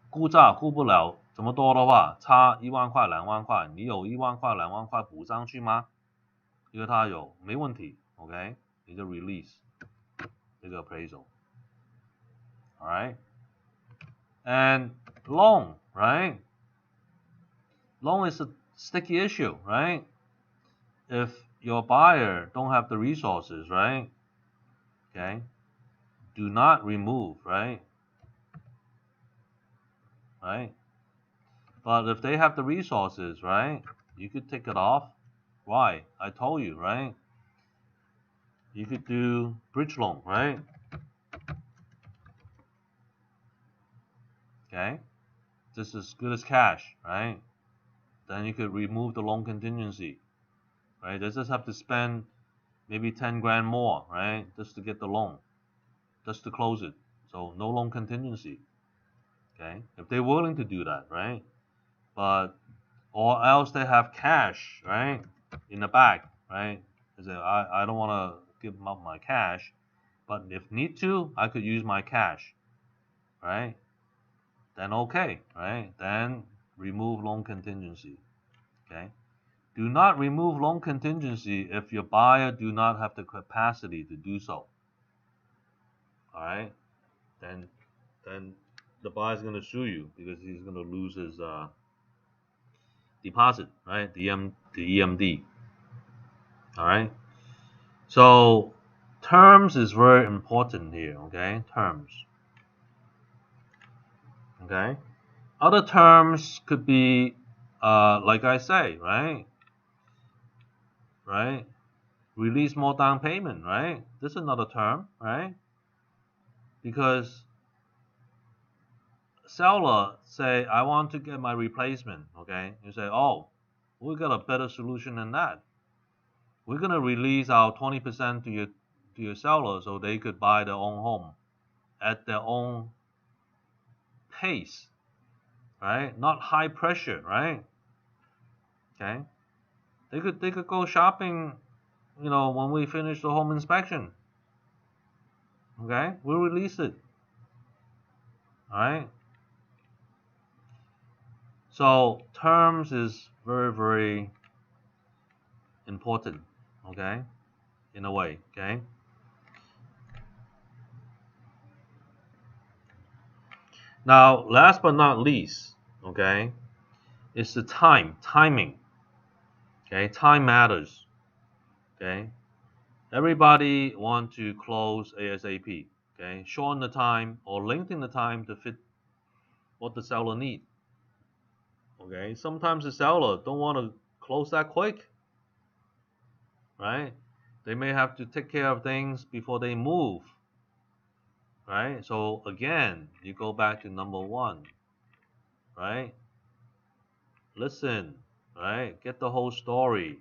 估价估不了这么多的话，差1万块2万块，你有1万块2万块补上去吗？如果他有，没问题 ，OK， 你就 release 这个 appraisal。 Alright? And loan, right? Loan is a sticky issue, right? If your buyer don't have the resources, right? Okay, do not remove, right? Right? But if they have the resources, right? You could take it off. Why? I told you, right? you could do bridge loan, right? Okay, this is as good as cash, right? Then you could remove the loan contingency, right? They just have to spend maybe 10 grand more, right? Just to get the loan, just to close it. So no loan contingency, okay? If they're willing to do that, right? But, or else they have cash, right? In the back, right? They say, I don't want to give them up my cash, but if need to, I could use my cash, right? Then okay, right? Then remove loan contingency, okay? Do not remove loan contingency if your buyer do not have the capacity to do so. All right, then the buyer's going to sue you because he's going to lose his deposit, right? The EMD. All right. So terms is very important here. Okay, terms. Okay. Other terms could be, like I say, right? Right. Release more down payment, right? This is another term, right? Because seller say, I want to get my replacement, okay? You say, oh, we got a better solution than that. We're gonna release our 20% to your seller so they could buy their own home at their own pace, right? Not high pressure, right? Okay. They could go shopping, when we finish the home inspection. Okay, we'll release it. All right. So terms is very, very important. Okay, in a way. Okay. Now, last but not least, okay, is the timing. Okay, time matters. Okay, everybody want to close ASAP. Okay, shorten the time or lengthen the time to fit what the seller need. Okay, sometimes the seller don't want to close that quick, right? They may have to take care of things before they move, right? So again, you go back to number one, right? Listen, right? Get the whole story,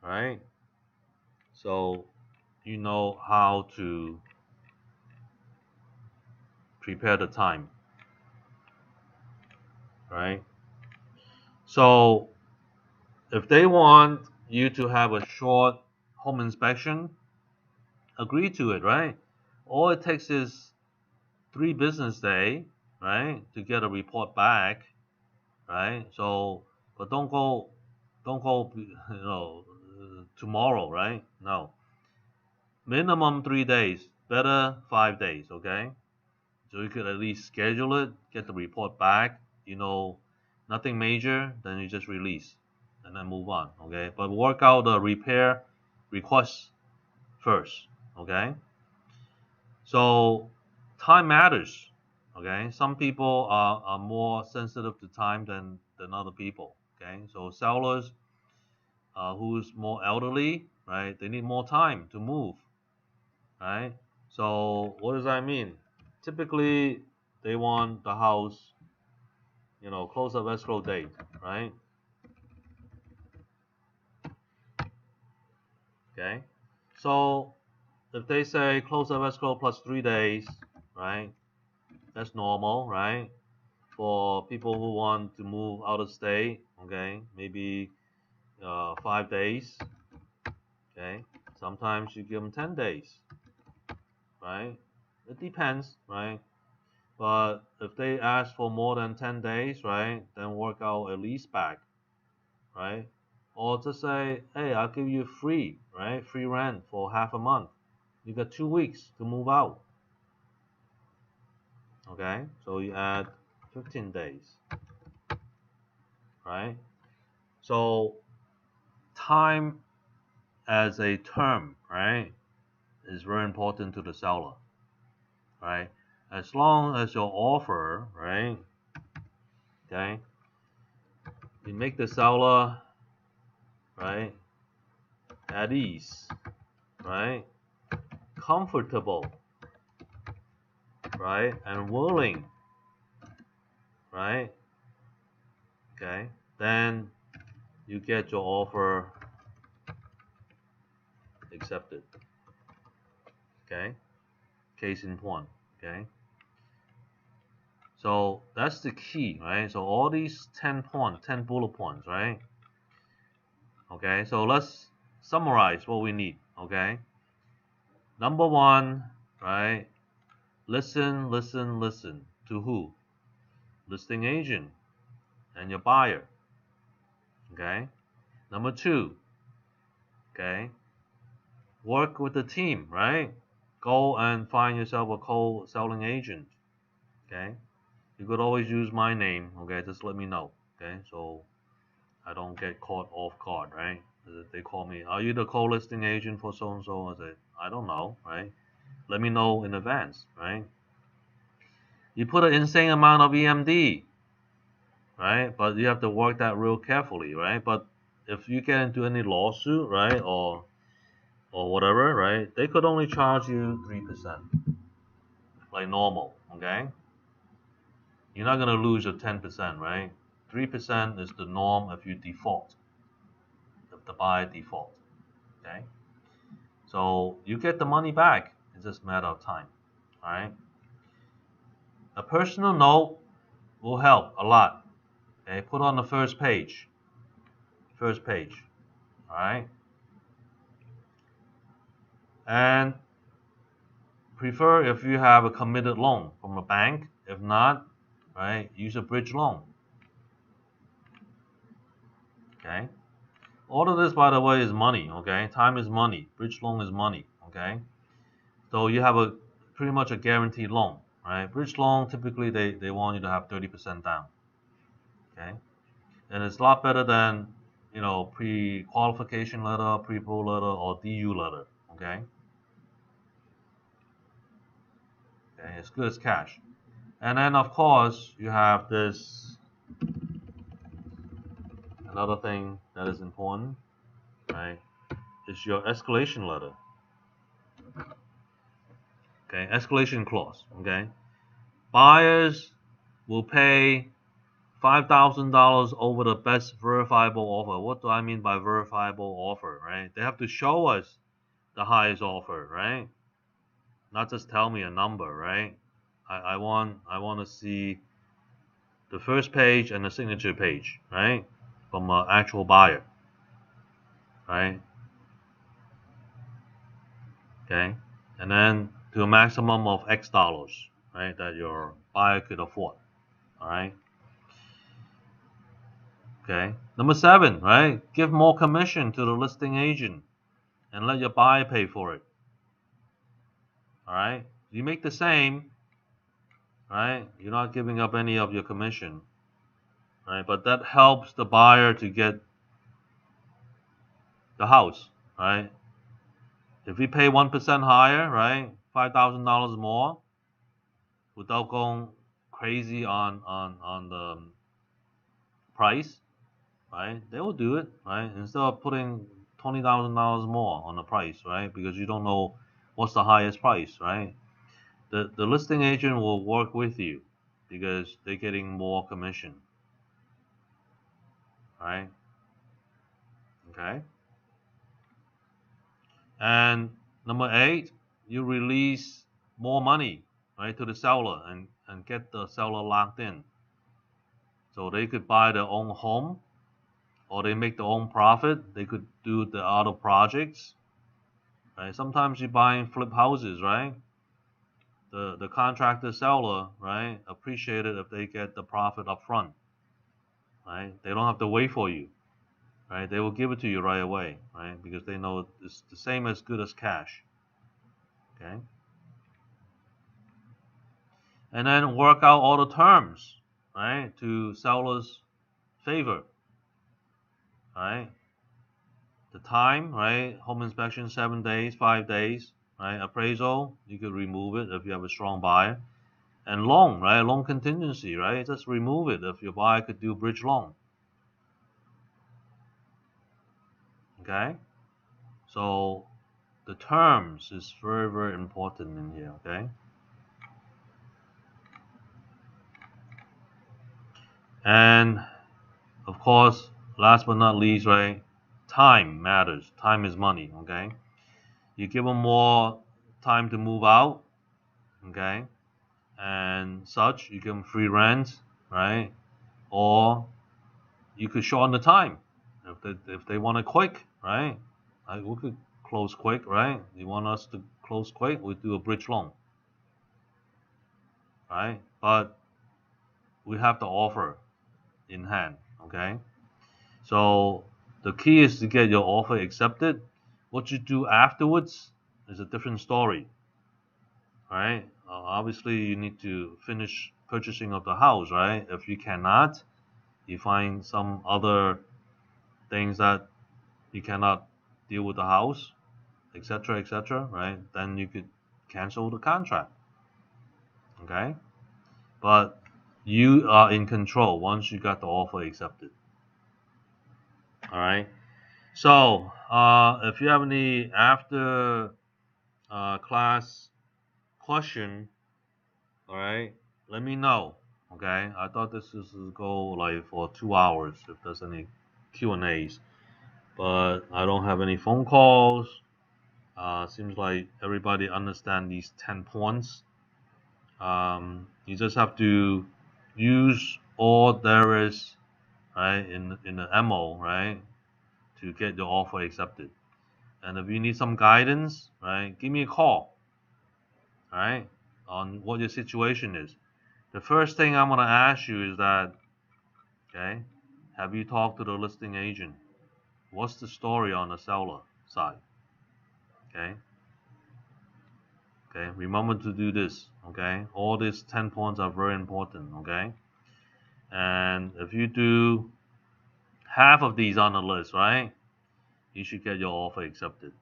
right? So you know how to prepare the time, right? So if they want you to have a short home inspection, agree to it, right? All it takes is 3 business days, right, to get a report back, right? So, but don't go, tomorrow, right? No, minimum 3 days, better 5 days, okay? So you could at least schedule it, get the report back. Nothing major, then you just release and then move on, okay? But work out the repair request first, okay? So time matters, okay? Some people are more sensitive to time than other people, okay? So sellers who's more elderly, right? They need more time to move, right? So what does that mean? Typically, they want the house, close of escrow date, right? Okay. So if they say close of escrow plus 3 days, right? That's normal, right? For people who want to move out of state, okay, maybe 5 days, okay. Sometimes you give them 10 days, right? It depends, right? But if they ask for more than 10 days, right, then work out a lease back, right? Or just say, hey, I'll give you free, right? Free rent for half a month. You got 2 weeks to move out. Okay, so you add 15 days, right? So time as a term, right, is very important to the seller, right? As long as your offer, right, okay, you make the seller, right, at ease, right? Comfortable, right? And willing, right? Okay. Then you get your offer accepted. Okay. Case in point. Okay. So that's the key, right? So all these 10 points, 10 bullet points, right? Okay. So let's summarize what we need. Okay. Number one, right? Listen, listen, listen. To who? Listing agent and your buyer. Okay. Number two, okay, work with the team, right? Go and find yourself a co-selling agent. Okay. You could always use my name. Okay. Just let me know. Okay. So I don't get caught off guard, right? They call me, are you the co-listing agent for so and so? I say, I don't know, right? Let me know in advance, right? You put an insane amount of EMD, right? But you have to work that real carefully, right? But if you get into any lawsuit, right, or whatever, right, they could only charge you 3%, like normal, okay? You're not gonna lose your 10%, right? 3% is the norm if you default, if the buyer default, okay? So you get the money back. It's just a matter of time, all right? A personal note will help a lot. Okay, put on the first page, all right? And prefer if you have a committed loan from a bank. If not, right, use a bridge loan. Okay. All of this, by the way, is money. Okay. Time is money. Bridge loan is money. Okay. So you have a pretty much a guaranteed loan. Right. Bridge loan typically they want you to have 30% down. Okay. And it's a lot better than pre-qualification letter, pre-pro letter, or DU letter. Okay. Okay. As good as cash. And then of course you have this another thing that is important, right, is your escalation letter. Okay, escalation clause. Okay, buyers will pay $5,000 over the best verifiable offer. What do I mean by verifiable offer? Right, they have to show us the highest offer, right? Not just tell me a number, right? I want to see the first page and the signature page, right, from an actual buyer, right? Okay, and then to a maximum of X dollars, right, that your buyer could afford. All right. Okay. Number seven, right, give more commission to the listing agent and let your buyer pay for it. All right. You make the same, right? You're not giving up any of your commission, right? But that helps the buyer to get the house, right? If we pay 1% higher, right, $5,000 more, without going crazy on the price, right? They will do it, right? Instead of putting $20,000 more on the price, right? Because you don't know what's the highest price, right? The listing agent will work with you because they're getting more commission, right? Okay. And number eight, you release more money, right, to the seller and get the seller locked in. So they could buy their own home or they make their own profit. They could do the other projects, right? Sometimes you're buying flip houses, right? The contractor seller, right, appreciate it if they get the profit up front, right? They don't have to wait for you, right? They will give it to you right away, right? Because they know it's the same as good as cash, okay? And then work out all the terms, right, to seller's favor, right? The time, right? Home inspection 7 days, 5 days, right? Appraisal, you could remove it if you have a strong buyer. And loan, right? Loan contingency, right? Just remove it if your buyer could do bridge loan. Okay? So the terms is very, very important in here, okay? And of course, last but not least, right? Time matters. Time is money, okay? You give them more time to move out, okay? And such, you give them free rent, right? Or you could shorten the time if they want it quick, right? We could close quick, right? You want us to close quick? We do a bridge loan, right? But we have the offer in hand, okay? So the key is to get your offer accepted. What you do afterwards is a different story, right? Obviously, you need to finish purchasing of the house, right? If you cannot, you find some other things that you cannot deal with the house, etc., right? Then you could cancel the contract, okay? But you are in control once you got the offer accepted. All right. So if you have any after class question, all right, let me know. Okay. I thought this is to go like for 2 hours if there's any Q&As, but I don't have any phone calls. Seems like everybody understand these 10 points. You just have to use all there is, right, in the MO, right, to get your offer accepted. And if you need some guidance, right, give me a call, right, on what your situation is. The first thing I'm gonna ask you is that, okay, have you talked to the listing agent? What's the story on the seller side? Okay. Okay, remember to do this, okay? All these 10 points are very important, okay? And if you do half of these on the list, right, you should get your offer accepted.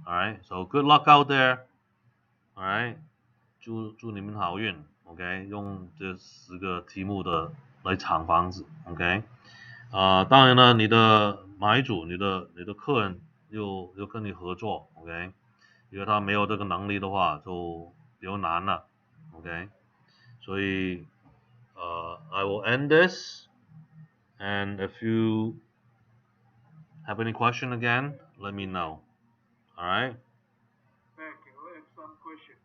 All right, so good luck out there. All right, 祝你们好运。OK，用这10个题目的来抢房子。OK，当然了，你的买主、你的客人又跟你合作。OK，因为他没有这个能力的话，就比较难了。OK，所以I will end this, and if you have any question again, let me know. All right. Can we have some question?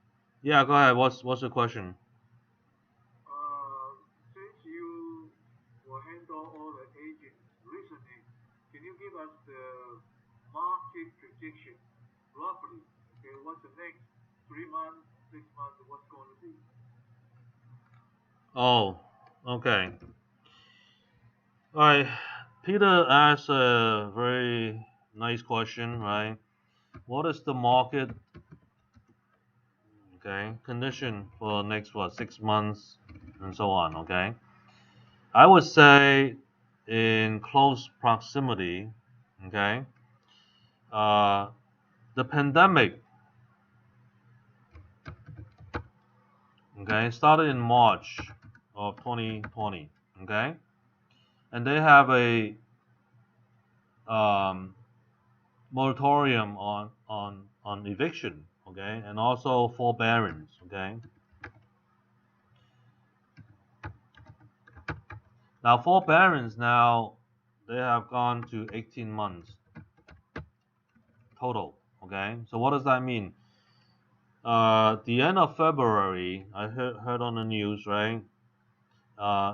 Yeah, go ahead. What's the question? Since you will handle all the agents recently, can you give us the market projection roughly? Okay, what's the next 3 months, 6 months, what's going to be? Oh, okay. All right. Peter asked a very nice question, right? What is the market, okay, condition for next 6 months and so on, okay? I would say in close proximity, okay, the pandemic, okay, started in March of 2020, okay, and they have a moratorium on eviction, okay, and also forbearance, okay. Now forbearance now they have gone to 18 months total, okay. So what does that mean? The end of February, I heard on the news, right?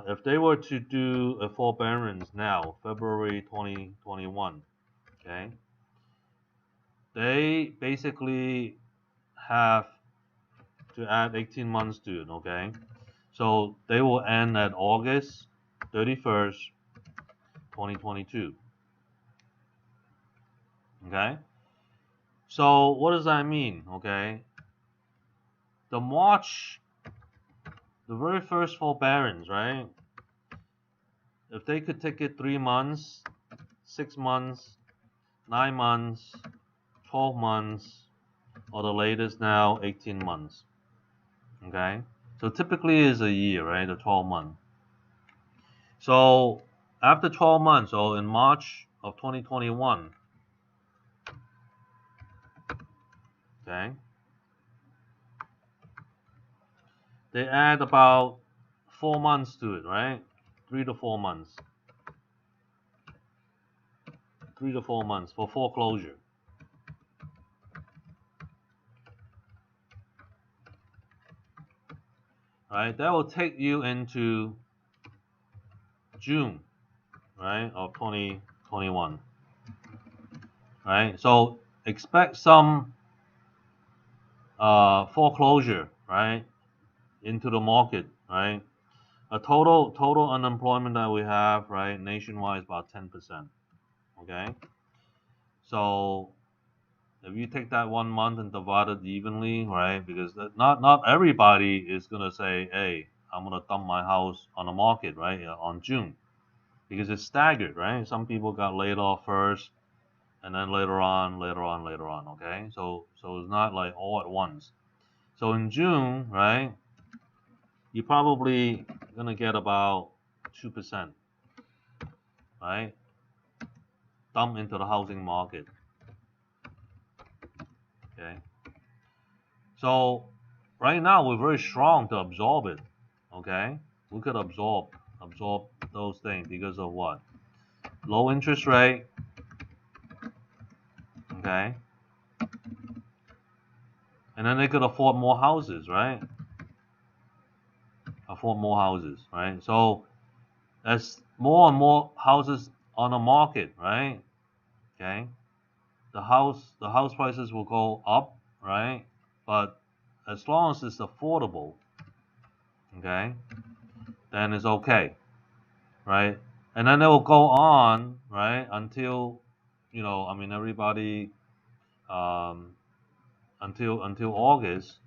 If they were to do a forbearance now, February 2021, okay, they basically have to add 18 months to it, okay? So they will end at August 31st, 2022, okay? So what does that mean, okay? The very first forbearance, right? If they could take it 3 months, 6 months, 9 months, 12 months, or the latest now 18 months, okay? So typically is a year, right? The 12 month. So after 12 months, so in March of 2021, Okay. They add about 4 months to it, right? 3 to 4 months. 3 to 4 months for foreclosure. Right? That will take you into June, right, of 2021. Right? So expect some foreclosure, right, into the market, right? A total unemployment that we have, right, nationwide is about 10%. Okay, so if you take that 1 month and divide it evenly, right, because not everybody is gonna say, hey, I'm gonna dump my house on the market, right, on June, because it's staggered, right? Some people got laid off first, and then later on. Okay, so it's not like all at once. So in June, right, you're probably gonna get about 2%, right, dump into the housing market. Okay, so right now we're very strong to absorb it. Okay, we could absorb those things because of what? Low interest rate. Okay, and then they could afford more houses, right? Afford more houses, right? So as more and more houses on the market, right? Okay, the house prices will go up, right? But as long as it's affordable, okay, then it's okay, right? And then it will go on, right, until, I mean, everybody, um, until August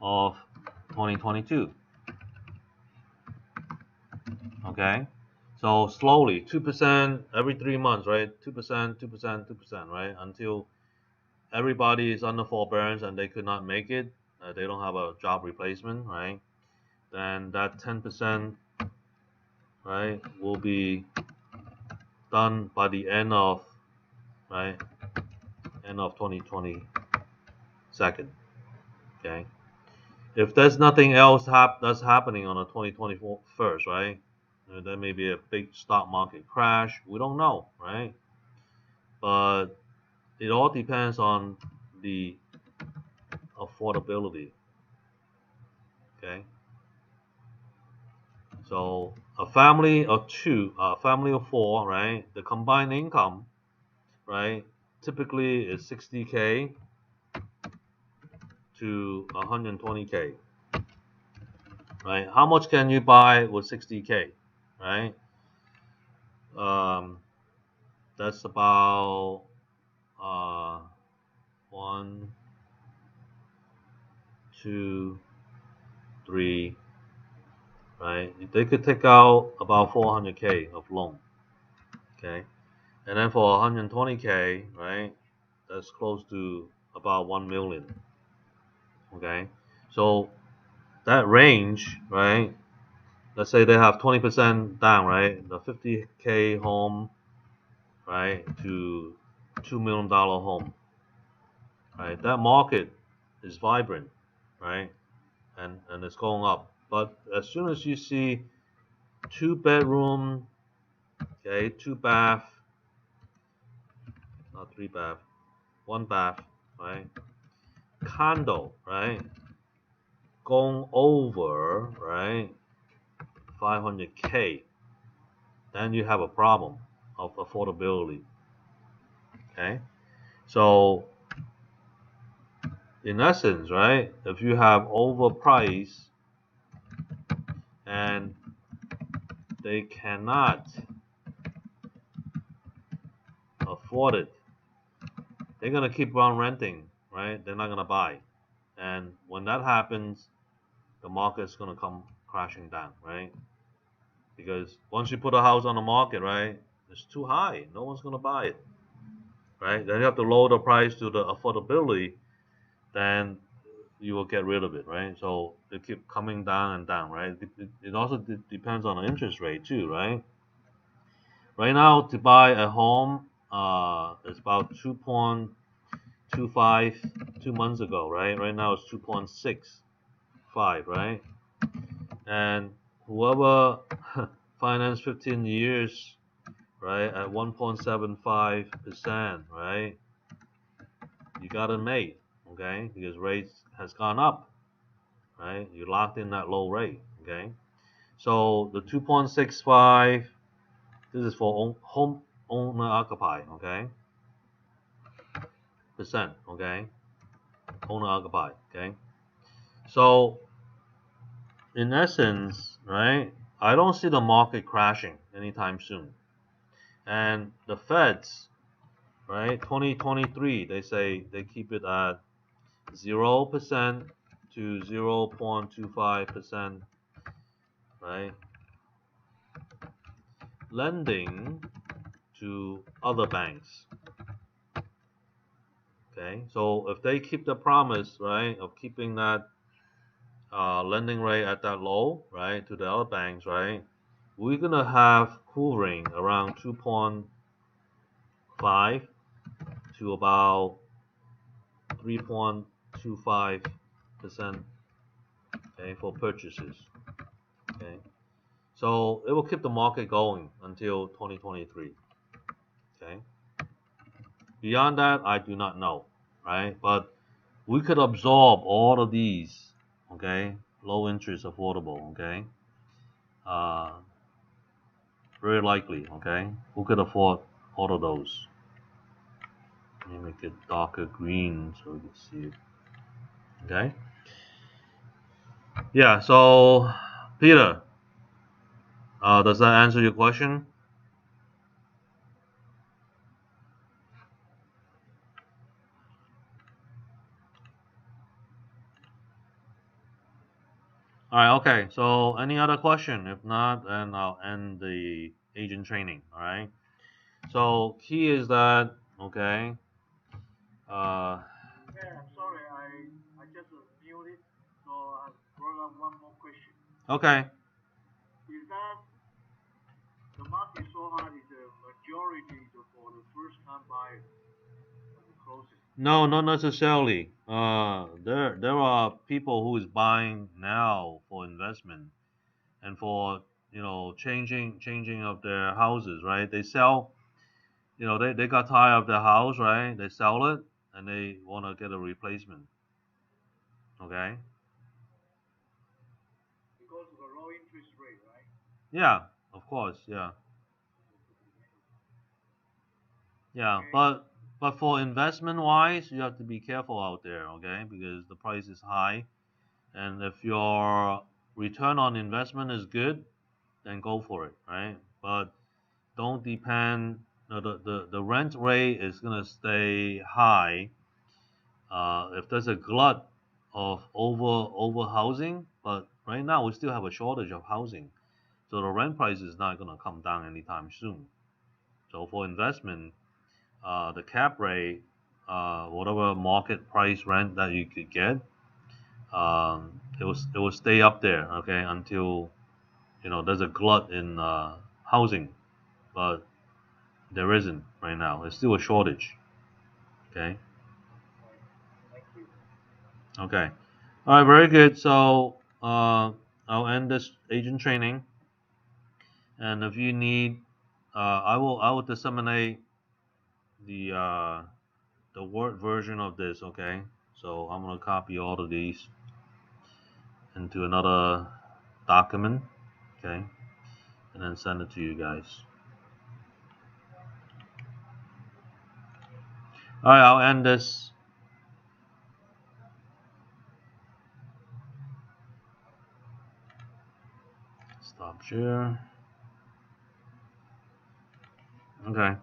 of 2022. Okay, so slowly, 2% every 3 months, right? 2%, 2%, 2%, right? Until everybody is under forbearance and they could not make it, they don't have a job replacement, right? Then that 10%, right, will be done by the end of, right, end of 2022. Okay, if there's nothing else that's happening on the 2024 first, right, there may be a big stock market crash. We don't know, right? But it all depends on the affordability. Okay, so a family of two, a family of four, right? The combined income, right, typically is 60K to 120K, right? How much can you buy with 60K, right? Um, that's about uh, 1, 2, 3, right? They could take out about 400K of loan, okay? And then for 120K, right, that's close to about 1 million, okay? So that range, right, let's say they have 20% down, right, the 50K home, right, to $2 million home, right? That market is vibrant, right, and it's going up. But as soon as you see 2 bedroom, okay, 2 bath, not 3 bath, 1 bath, right, condo, right, going over, right, 500K, then you have a problem of affordability. Okay, so in essence, right, if you have overpriced and they cannot afford it, they're gonna keep on renting, right? They're not gonna buy, and when that happens, the market's gonna come crashing down, right? Because once you put a house on the market, right, it's too high. No one's gonna buy it, right? Then you have to lower the price to the affordability. Then you will get rid of it, right? So they keep coming down and down, right? It also depends on the interest rate too, right? Right now, to buy a home, it's about 2.5 2.25 2 months ago, right? Right now it's 2.65, right? And whoever financed 15 years, right, at 1.75%, right? You got it made, okay? Because rates has gone up, right? You locked in that low rate, okay? So the 2.65, this is for home owner occupied, okay? Percent, okay? Owner occupied, okay? So in essence, right? I don't see the market crashing anytime soon. And the Feds, right? 2023, they say they keep it at 0% to 0.25%, right? Lending to other banks. Okay, so if they keep the promise, right, of keeping that lending rate at that low, right, to the other banks, right, we're gonna have hovering around 2.5 to about 3.25%, okay, for purchases. Okay, so it will keep the market going until 2023. Okay, beyond that, I do not know, right? But we could absorb all of these, okay, low interest, affordable, okay, uh, very likely, okay. Who could afford all of those? Let me make it darker green so you can see it. Okay. Yeah. So, Peter, does that answer your question? All right. Okay. So, any other question? If not, then I'll end the agent training. All right. So, key is that okay. Uh, Yeah, I'm sorry, I just muted, so I brought up one more question. okay. Is that the market so hard is the majority is for the first time buyer and the closing? No, not necessarily. There are people who is buying now for investment and for changing of their houses, right? They sell, they got tired of their house, right? They sell it and they want to get a replacement. Okay. Because of the low interest rate, right? Yeah, of course. Yeah, yeah. Okay. But for investment wise, you have to be careful out there, okay? Because the price is high, and if your return on investment is good, then go for it, right? But don't depend. No, the rent rate is gonna stay high. If there's a glut of over housing, but right now we still have a shortage of housing, so the rent price is not gonna come down anytime soon. So for investment, the cap rate, whatever market price rent that you could get, it will stay up there, okay, until there's a glut in housing, but there isn't right now. It's still a shortage. Okay. Right. Thank you. Okay. All right. Very good. So I'll end this agent training, and if you need, I will disseminate the Word version of this. Okay. So I'm gonna copy all of these into another document. Okay, and then send it to you guys. All right. I'll end this. Stop share. Okay.